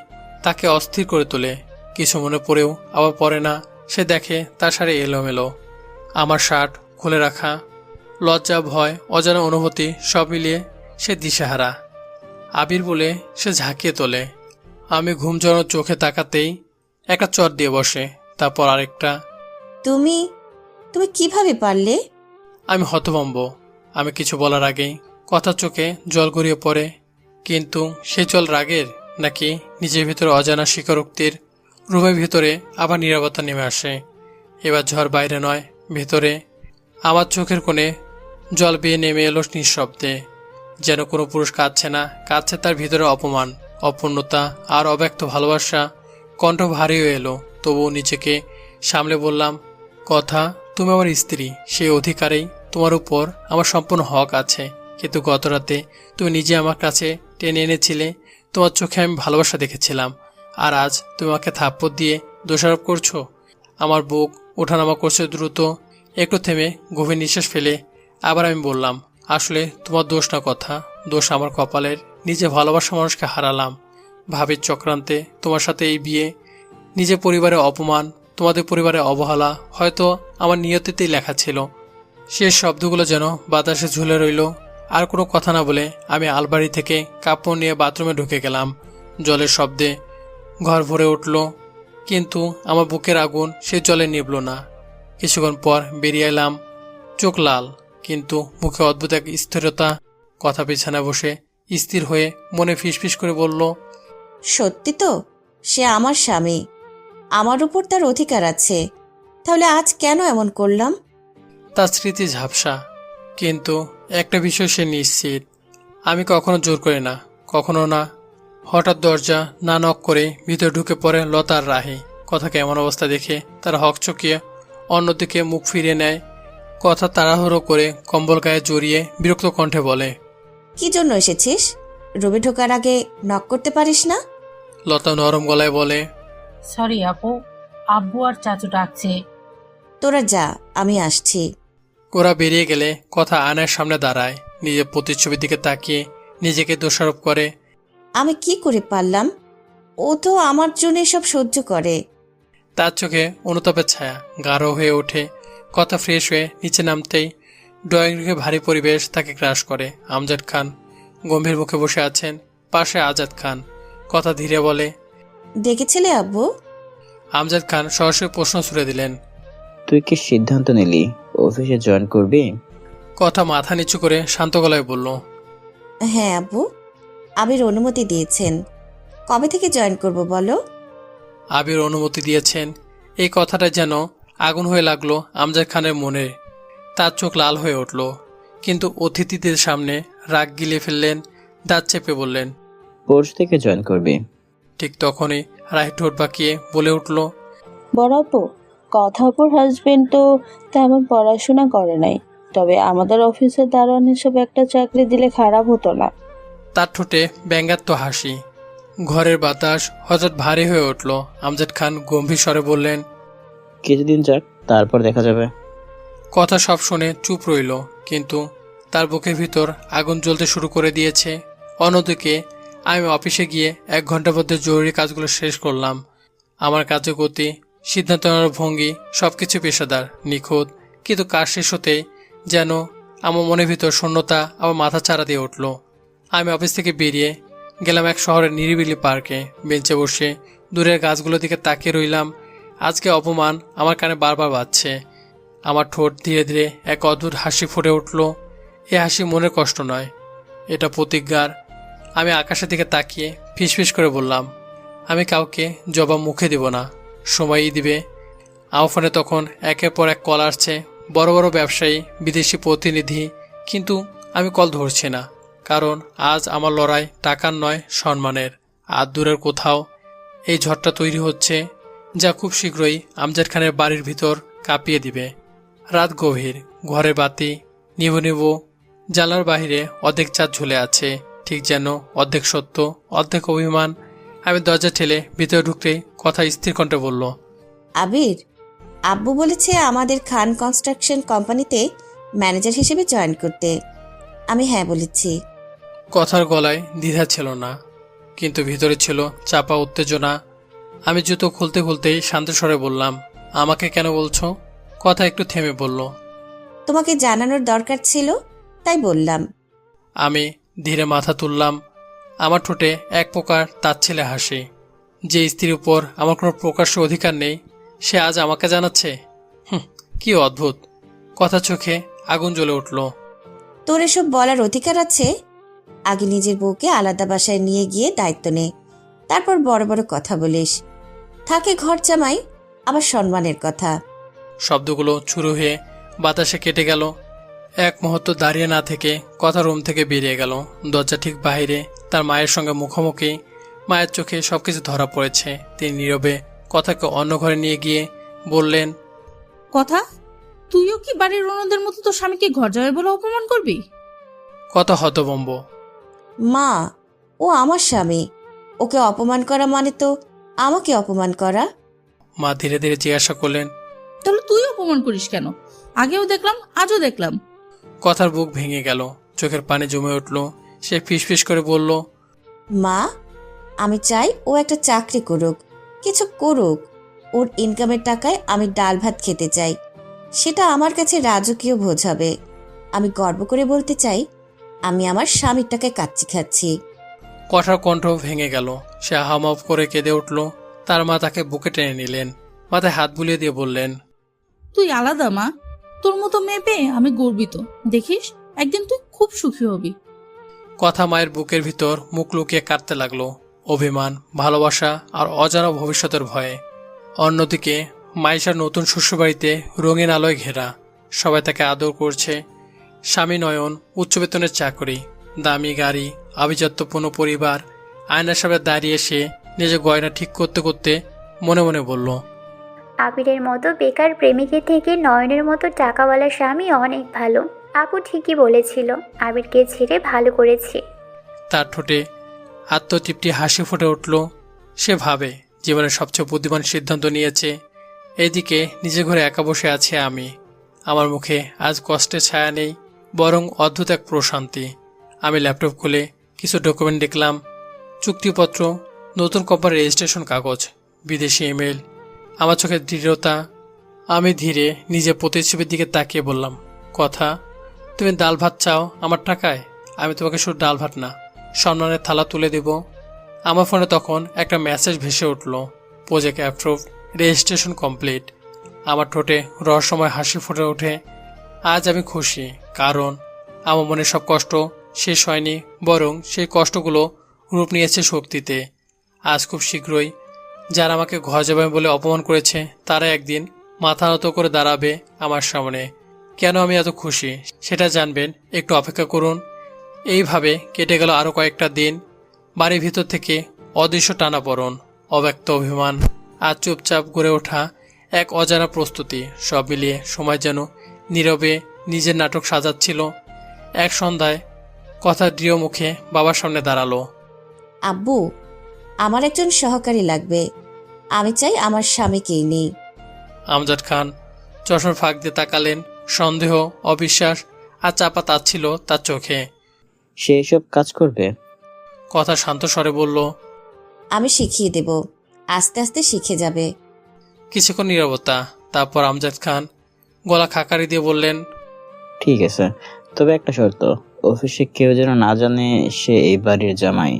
তাকে অস্থির করে তোলে। কিছু মনে পড়েও আবার পড়ে না। সে দেখে তার শাড়ি এলোমেলো, আমার শার্ট খুলে রাখা। লজ্জা, ভয়, অজানা অনুভূতি সব মিলিয়ে সে দিশেহারা। আবির বলে সে ঝাঁকিয়ে তোলে। আমি ঘুম জড়ানো চোখে তাকাতেই একটা চট দিয়ে বসে, তারপর আরেকটা। তুমি তুমি কিভাবে পারলে? আমি হতভম্ব। আমি কিছু বলার আগেই কথা চোখে জল গড়িয়ে পড়ে। কিন্তু সে জল রাগের নাকি নিজের ভিতরে অজানা স্বীকারোক্তির? রুমের ভিতরে আবার নীরবতা নেমে আসে। এবার ঝড় বাইরে নয়, ভেতরে। আমার চোখের কোণে জল বেয়ে নেমে এলো নিঃশব্দে। যেন কোনো পুরুষ কাঁদছে না, কাঁদছে তার ভিতরে অপমান, অপূর্ণতা আর অব্যক্ত ভালোবাসা। কণ্ঠ ভারী হয়ে এলো, তবুও নিজেকে সামলে বললাম, কথা, তুমি আমার স্ত্রী, সেই অধিকারেই তোমার উপর আমার সম্পূর্ণ হক আছে। কিন্তু গতরাতে তুমি নিজে আমার কাছে টেনে এনেছিলে, তোমার চোখে আমি ভালোবাসা দেখেছিলাম, আর আজ তুমি আমাকে থাপ্পড় দিয়ে দোষারোপ করছো। আমার বুক ওঠানামা করছে দ্রুত। একটু থেমে গভীর নিঃশ্বাস ফেলে আবার আমি বললাম, আসলে তোমার দোষ না, কথা, দোষ আমার কপালের। নিজে ভালোবাসা মানুষকে হারালাম ভাবির চক্রান্তে। তোমার সাথে এই বিয়ে, নিজের পরিবারের অপমান, তোমাদের পরিবারের অবহেলা হয়তো আমার নিয়তিতেই লেখা ছিল। শেষ শব্দগুলো যেন বাতাসে ঝুলে রইল। আর কোনো কথা না বলে আমি আলমারি থেকে কাপড় নিয়ে বাথরুমে ঢুকে গেলাম। জলের শব্দে ঘর ভরে উঠল, কিন্তু আমার বুকের আগুন সে জলে নিভল না। কিছুক্ষণ পর বেরিয়ে এলাম, চোখ লাল, কিন্তু মুখে অদ্ভুত এক স্থিরতা। কথা বিছানায় বসে স্থির হয়ে মনে ফিসফিস করে বলল, সত্যি তো, সে আমার স্বামী, আমার উপর তার অধিকার আছে। তাহলে আজ কেন এমন করলাম? তার স্মৃতি ঝাপসা, কিন্তু একটা বিষয় সে নিশ্চিত, আমি কখনো জোর করি না, কখনো না। হঠাৎ দরজা না নক করে ভিতরে ঢুকে পড়ে লতার রাহি। কথাকে এমন অবস্থা দেখে তার হকচকিয়ে অন্যদিকে মুখ ফিরিয়ে নেয়। কথা তাড়াহুড়ো করে কম্বল গায়ে জড়িয়ে বিরক্ত কণ্ঠে বলে, কি জন্য এসেছিস? রুমে ঢোকার আগে নক করতে পারিস না? লতা নরম গলায় বলে, সরি আপু, আব্বু আর চাচু ডাকছে। তোরা যা, আমি আসছি। ওরা বেরিয়ে গেলে কথা আয়নার সামনে দাঁড়ায়, নিজের প্রতিচ্ছবির দিকে তাকিয়ে নিজেকে দোষারোপ করে। আমি কি করে পারলাম? ও তো আমার জন্য সব সহ্য করে। তার চোখে অনুতাপের ছায়া গাঢ় হয়ে ওঠে। কথা ফ্রেশ হয়ে নিচে নামতেই ড্রয়িং রুমে ভারী পরিবেশ তাকে গ্রাস করে। আমজাদ খান গম্ভীর মুখে বসে আছেন, পাশে আজাদ খান। কথা ধীরে বলে, দেখেছিলে আব্বু? আমজাদ খান সরাসরি প্রশ্ন ছুড়ে দিলেন, তুই কি সিদ্ধান্ত নিলি অফিসে জয়েন করবি? কথা মাথা নিচু করে শান্ত গলায় বলল, হ্যাঁ আব্বু, আবির অনুমতি দিয়েছেন। কবে থেকে জয়েন করব বলো? আবির অনুমতি দিয়েছেন, এই কথাটা যেন আগুন হয়ে লাগলো আমজাদ খানের মনে। তার চোখ লাল হয়ে উঠল, কিন্তু অতিথিদের সামনে রাগ গিলে ফেললেন, দাঁত চেপে বললেন, পরশু থেকে জয়েন করবি। ঠিক তখনই রাহি ঠোঁট বাঁকিয়ে বলে উঠল, বরাবর কথাপুর হাজবেন্ড তো তেমন পড়াশোনা করে নাই, তবে আমাদের অফিসে দারোয়ান হিসেবে একটা চাকরি দিলে খারাপ হতো না। তার ঠোঁটে ব্যঙ্গাত্ম হাসি। ঘরের বাতাস হঠাৎ ভারী হয়ে উঠল। আমজাদ খান গম্ভীর স্বরে বললেন, কিছুদিন যাক, তারপর দেখা যাবে। কথা সব শুনে চুপ রইল, কিন্তু তার বুকের ভিতর আগুন জ্বলতে শুরু করে দিয়েছে। অন্যদিকে আমি অফিসে গিয়ে 1 ঘন্টার মধ্যে জরুরি কাজগুলো শেষ করলাম। আমার কাজের গতি, সিদ্ধান্ত নেওয়ার ভঙ্গি সবকিছু পেশাদার, নিখুঁত, কিন্তু কাজ শেষ হতেই যেন আমার মনের ভিতর শূন্যতা আমার মাথা চারা দিয়ে উঠল। আমি অফিস থেকে বেরিয়ে গেলাম এক শহরের নিরিবিলি পার্কে। বেঞ্চে বসে দূরের গাছগুলোর দিকে তাকিয়ে রইলাম। আজকে অপমান আমার কানে বারবার বাজছে। আমার ঠোঁট ধীরে ধীরে এক অদ্ভুত হাসি ফুটে উঠল। এ হাসি মনের কষ্ট নয়, এটা প্রতিজ্ঞার। আমি আকাশের দিকে তাকিয়ে ফিসফিস করে বললাম, আমি কাউকে জবাব মুখে দিব না, সময়ই দিবে। আমার ফোনে তখন একের পর এক কল আসছে, বড় বড় ব্যবসায়ী, বিদেশি প্রতিনিধি, কিন্তু আমি কল ধরছি না, কারণ আজ আমার লড়াই টাকার নয়, সম্মানের। আর দূরের কোথাও এই ঝড়টা তৈরি হচ্ছে, যা খুব শীঘ্রই আমজাদ খানের বাড়ির ভিতর কাঁপিয়ে দিবে। রাত গভীর, ঘরের বাতি নিভু নিভু, জানলার বাহিরে অর্ধেক চাঁদ ঝুলে আছে, ঠিক যেন অর্ধেক সত্য অর্ধেক অভিমান। আমি দরজা ঠেলে ভিতরে ঢুকতেই কথা স্থির কণ্ঠে বলল, আবির, আব্বু বলেছে আমাদের খান কনস্ট্রাকশন কোম্পানিতে ম্যানেজার হিসেবে জয়েন করতে। আমি হ্যাঁ বলেছি। কথার গলায় দ্বিধা ছিল না, কিন্তু ভিতরে ছিল চাপা উত্তেজনা। আমি জুতো খুলতে খুলতেই শান্ত স্বরে বললাম, আমাকে কেন বলছো? কথা একটু থেমে বলল, তোমাকে জানানোর দরকার ছিল, তাই বললাম। আমি ধীরে মাথা তুললাম। আমার ঠোঁটে এক প্রকার তাচ্ছিল্যে হাসি। যে স্ত্রীর উপর আমার কোনো প্রকাশ্য অধিকার নেই, সে আজ আমাকে জানাচ্ছে। কি অদ্ভুত! কথা চোখে আগুন জ্বলে উঠল। তোর এসব বলার অধিকার আছে? আগে নিজের বউকে আলাদা বাসায় নিয়ে গিয়ে দায়িত্ব নে, তারপর বড় বড় কথা বলিস। থাকে ঘর জামাই, আবার সম্মানের কথা। শব্দগুলো ছুরু হয়ে বাতাসে কেটে গেল। এক মুহূর্ত দাঁড়িয়ে না থেকে কথা রুম থেকে বেরিয়ে গেল। দরজা ঠিক বাইরে তার মায়ের সঙ্গে মুখোমুখি। মায়ের চোখে সবকিছু ধরা পড়েছে। তিনি নীরবে কথাকে অন্য ঘরে নিয়ে গিয়ে বললেন, কথা, তুইও কি বাড়ির অন্যদের মতো তোর স্বামীকে ঘর যাবে বলে অপমান করবি? কথা হতভম্ব। মা, ও আমার স্বামী, ওকে অপমান করা মানে তো আমাকে অপমান করা। মা ধীরে ধীরে জিজ্ঞাসা করলেন, তাহলে তুই অপমান করিস কেন? আগেও দেখলাম, আজও দেখলাম। কথার বুক ভেঙে গেল, চোখের পানি জমে উঠল। সে ফিসফিস করে বলল, মা, আমি চাই ও একটা চাকরি করুক, কিছু করুক। ওর ইনকামের টাকায় আমি ডাল ভাত খেতে চাই। সেটা আমার কাছে রাজকীয় ভোজ হবে। আমি গর্ব করে বলতে চাই, আমি আমার স্বামীর টাকায় কাচ্চি খাচ্ছি। কথার কণ্ঠ ভেঙে গেল। সে হামাফ করে কেঁদে উঠল। তার মা তাকে বুকে টেনে নিলেন, মাথায় হাত বুলিয়ে দিয়ে বললেন, তুই আলাদা মা, তোর মতো মেয়ে পেয়ে আমি গর্বিত। দেখিস, একদিন তুই খুব সুখী হবি। কথা মায়ের বুকের ভিতর মুখ লুকিয়ে কাঁদতে লাগলো। অভিমান, ভালোবাসা আর অজানা ভবিষ্যতের ভয়ে। অন্যদিকে মাইশার নতুন শ্বশুরবাড়িতে রঙিন আলোয় ঘেরা। সবাই তাকে আদর করছে। স্বামী নয়ন উচ্চ বেতনের চাকরি, দামি গাড়ি, আভিজাত্যপূর্ণ পরিবার। আয়নার সামনে দাঁড়িয়ে সে নিজের গয়না ঠিক করতে করতে মনে মনে বলল, আবিরের মতো বেকার প্রেমিকের থেকে নয়নের মতো টাকাওয়ালা স্বামী অনেক ভালো। আপু ঠিকই বলেছিল, আবিরকে ছেড়ে ভালো করেছি। তার ঠোঁটে আত্মতৃপ্তি হাসি ফুটে উঠল। সে ভাবে জীবনের সবচেয়ে বুদ্ধিমান সিদ্ধান্ত নিয়েছে। এদিকে নিজের ঘরে একা বসে আছে আমি। আমার মুখে আজ কষ্টের ছায়া নেই, বরং অদ্ভুত এক প্রশান্তি। আমি ল্যাপটপ খুলে কিছু ডকুমেন্ট দেখলাম। চুক্তিপত্র, নতুন কোম্পানির রেজিস্ট্রেশন কাগজ, বিদেশি ইমেল। আমার চোখের দৃঢ়তা। আমি ধীরে নিজের প্রতিচ্ছবির দিকে তাকিয়ে বললাম, কথা, তুমি ডাল ভাত চাও আমার টাকায়? আমি তোমাকে শুধু ডাল ভাত না, সম্মানের থালা তুলে দেব। আমার ফোনে তখন একটা মেসেজ ভেসে উঠল, প্রজেক্ট অ্যাপ্রুভড, রেজিস্ট্রেশন কমপ্লিট। আমার ঠোঁটে রহস্যময় হাসি ফুটে ওঠে। আজ আমি খুশি, কারণ আমার মনে সব কষ্ট শেষ হয়নি, বরং সেই কষ্টগুলো রূপ নিয়েছে শক্তিতে। আজ খুব শীঘ্রই যারা আমাকে ঘর যাবে বলে অপমান করেছে, তারা একদিন মাথা নত করে দাঁড়াবে আমার সামনে। কেন আমি এত খুশি সেটা জানবেন, একটু অপেক্ষা করুন। এইভাবে কেটে গেল আরও কয়েকটা দিন। বাড়ির ভিতর থেকে অদৃশ্য টানাপড়ন, অব্যক্ত অভিমান আর চুপচাপ গড়ে ওঠা এক অজানা প্রস্তুতি। সব মিলিয়ে সময় যেন নীরবে নিজের নাটক সাজাচ্ছিল। এক সন্ধ্যায় কথা দৃঢ় মুখে বাবার সামনে দাঁড়ালো। আব্বু, আমার একজন সহকারী লাগবে। আমি চাই আমার স্বামীকেই নেই। আমজাদ খান চশমার ফাঁক দিয়ে তাকালেন। সন্দেহ, অবিশ্বাস আর চাপা তাচ্ছিল তার চোখে। সে এসব কাজ করবে? কথা শান্ত স্বরে বলল, আমি শিখিয়ে দেব, আস্তে আস্তে শিখে যাবে। কিছুক্ষণ নীরবতা। তারপর আমজাদ খান গলা খাকারি দিয়ে বললেন, ঠিক আছে, তবে একটা শর্ত, অফিসে কেউ যেন না জানে সে এই বাড়ির জামাই,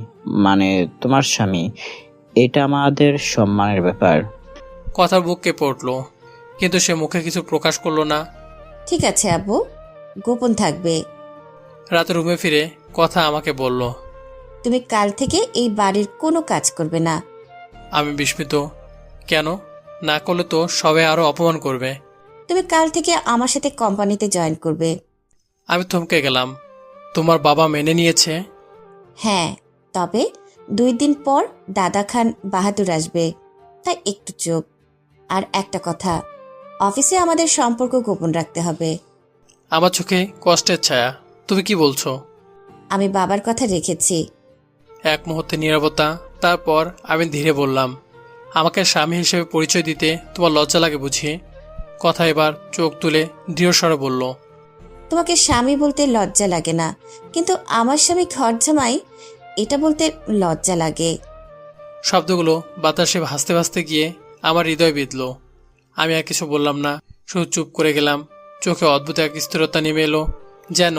মানে তোমার স্বামী। এটা আমাদের সম্মানের ব্যাপার। কথার বুক কেঁপে উঠল, কিন্তু সে মুখে কিছু প্রকাশ করলো না। ঠিক আছে আব্বু, গোপন থাকবে। রাতে রুমে ফিরে কথা আমাকে বলল, তুমি কাল থেকে এই বাড়ির কোনো কাজ করবে না। আমি বিস্মিত। কেন? না করলে তো সবাই আরো অপমান করবে। তুমি কাল থেকে আমার সাথে কোম্পানিতে জয়েন করবে। আমি থমকে গেলাম। তোমার বাবা মেনে নিয়েছে? হ্যাঁ, তবে 2 দিন পর দাদা খান বাহাদুর আসবে, তাই একটু চুপ। আর একটা কথা, অফিসে আমাদের সম্পর্ক গোপন রাখতে হবে। আমার চোখে কষ্টের ছায়া। তুমি কি বলছো? আমি বাবার কথা রেখেছি। এক মুহূর্তে নীরবতা। তারপর আমি ধীরে বললাম, আমাকে স্বামী হিসেবে পরিচয় দিতে তোমার লজ্জা লাগে বুঝি? কথা এবার চোখ তুলে দৃঢ় স্বরে বলল, তোমাকে স্বামী বলতে লজ্জা লাগে না, কিন্তু আমার স্বামী ঘর জামাই এটা বলতে লজ্জা লাগে। শব্দগুলো বাতাসে ভাসতে ভাসতে গিয়ে আমার হৃদয় বিঁধল। আমি আর কিছু বললাম না, শুধু চুপ করে গেলাম। চোখে অদ্ভুত এক স্থিরতা নেমে এলো, যেন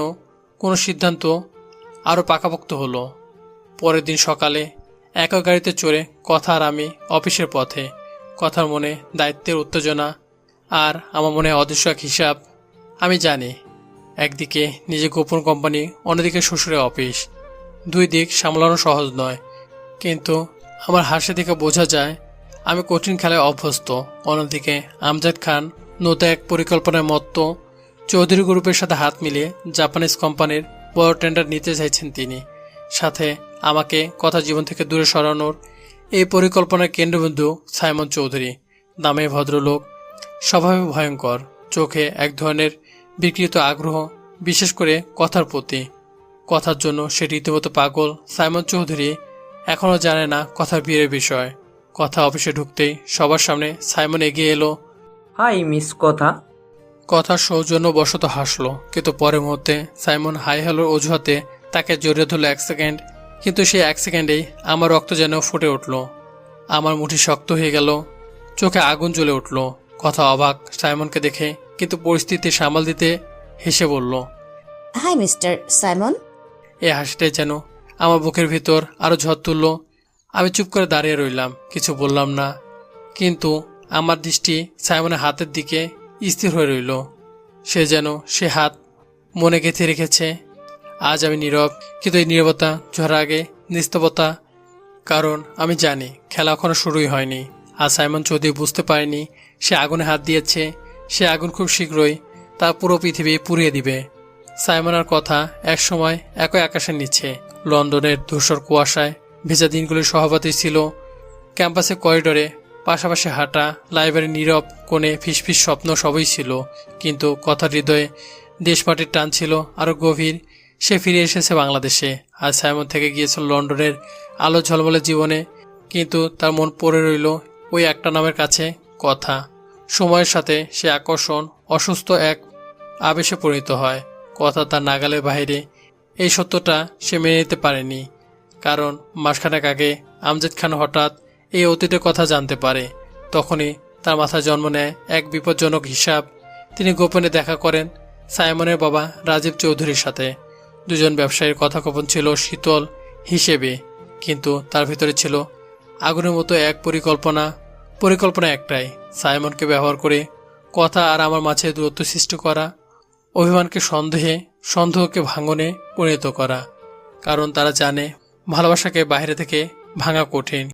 কোনো সিদ্ধান্ত আরও পাকাপোক্ত হলো। পরের দিন সকালে একা গাড়িতে চড়ে কথা আর আমি অফিসের পথে। কথার মনে দায়িত্বের উত্তেজনা, আর আমার মনে অদৃশ্য এক হিসাব। আমি জানি, একদিকে নিজের গোপন কোম্পানি, অন্যদিকে শ্বশুরের অফিস। 2 দিক সামলানো সহজ নয়, কিন্তু আমার হাসি থেকে বোঝা যায় আমি কঠিন খেলায় অভ্যস্ত। অন্যদিকে আমজাদ খান নতুন এক পরিকল্পনায় মত্ত। চৌধুরী গ্রুপের সাথে হাত মিলিয়ে জাপানিজ কোম্পানির বড় টেন্ডার নিতে চাইছেন তিনি। সাথে আমাকে কথা জীবন থেকে দূরে সরানোর এই পরিকল্পনার কেন্দ্রবিন্দু সাইমন চৌধুরী। নামে ভদ্রলোক, স্বভাবে ভয়ঙ্কর, চোখে এক ধরনের বিকৃত আগ্রহ, বিশেষ করে কথার প্রতি। কথার জন্য সে রীতিমতো পাগল। সাইমন চৌধুরী এখনও জানে না কথার বিয়ের বিষয়। কথা অফিসে ঢুকতেই সবার সামনে সাইমন এগিয়ে এলো। হাই মিস কথা। কথা সৌজন্যবশত হাসলো, কিন্তু পরের মুহূর্তে সাইমন হাই হ্যালোর অজুহাতে তাকে জড়িয়ে ধরল 1 সেকেন্ড। কিন্তু সেই 1 সেকেন্ডেই আমার রক্ত যেন ফুটে উঠল। আমার মুঠি শক্ত হয়ে গেল, চোখে আগুন জ্বলে উঠল। কথা অবাক সাইমনকে দেখে, কিন্তু পরিস্থিতি সামাল দিতে হেসে বলল, হাই মিস্টার সাইমন। এই হাসিটাই যেন আমার বুকের ভিতর আরো ঝড় তুলল। আমি চুপ করে দাঁড়িয়ে রইলাম, কিছু বললাম না। কিন্তু আমার দৃষ্টি সাইমনের হাতের দিকে স্থির হয়ে রইল। সে যেন সে হাত মনে গেঁথে রেখেছে। আজ আমি নীরব, কিন্তু এই নীরবতা ঝরার আগে নিস্তবতা। কারণ আমি জানি খেলা এখনো শুরুই হয়নি। আর সাইমন চৌধুরী বুঝতে পারেনি সে আগুনে হাত দিয়েছে। সে আগুন খুব শীঘ্রই তার পুরো পৃথিবী পুড়িয়ে দিবে। সাইমনের কথা একসময় একই আকাশের নিচে, লন্ডনের ধূসর কুয়াশায় ভেজা দিনগুলির সহপাঠী ছিল। ক্যাম্পাসে করিডোরে পাশাপাশি হাঁটা, লাইব্রেরির নীরব কোণে ফিসফিস স্বপ্ন সবই ছিল। কিন্তু কথার হৃদয়ে দেশমাটির টান ছিল আরও গভীর। সে ফিরে এসেছে বাংলাদেশে, আর সাইমন থেকে গিয়েছিল লন্ডনের আলো ঝলমলে জীবনে। কিন্তু তার মন পড়ে রইল ওই একটা নামের কাছে, কথা। সময়ের সাথে সে আকর্ষণ অসুস্থ এক আবেশে পরিণত হয়। কথা তার নাগালের বাইরে। এই সত্যটা সে মেনে নিতে পারেনি, কারণ মাসখানেক আগে আমজাদ খান হঠাৎ এই অতীতের কথা জানতে পারে। তখনই তার মাথায় জন্ম নেয় এক বিপজ্জনক হিসাব। তিনি গোপনে দেখা করেন সাইমনের বাবা রাজীব চৌধুরীর সাথে। দুজন ব্যবসায়ীর কথোপকথন ছিল শীতল হিসেবে, কিন্তু তার ভিতরে ছিল আগুনের মতো এক পরিকল্পনা একটাই, সাইমনকে ব্যবহার করে কথা আর আমার মাঝে দূরত্ব সৃষ্টি করা, অভিমানকে সন্দেহকে ভাঙনে পরিণত করা। কারণ তারা জানে ভালোবাসাকে বাইরে থেকে ভাঙা কঠিন।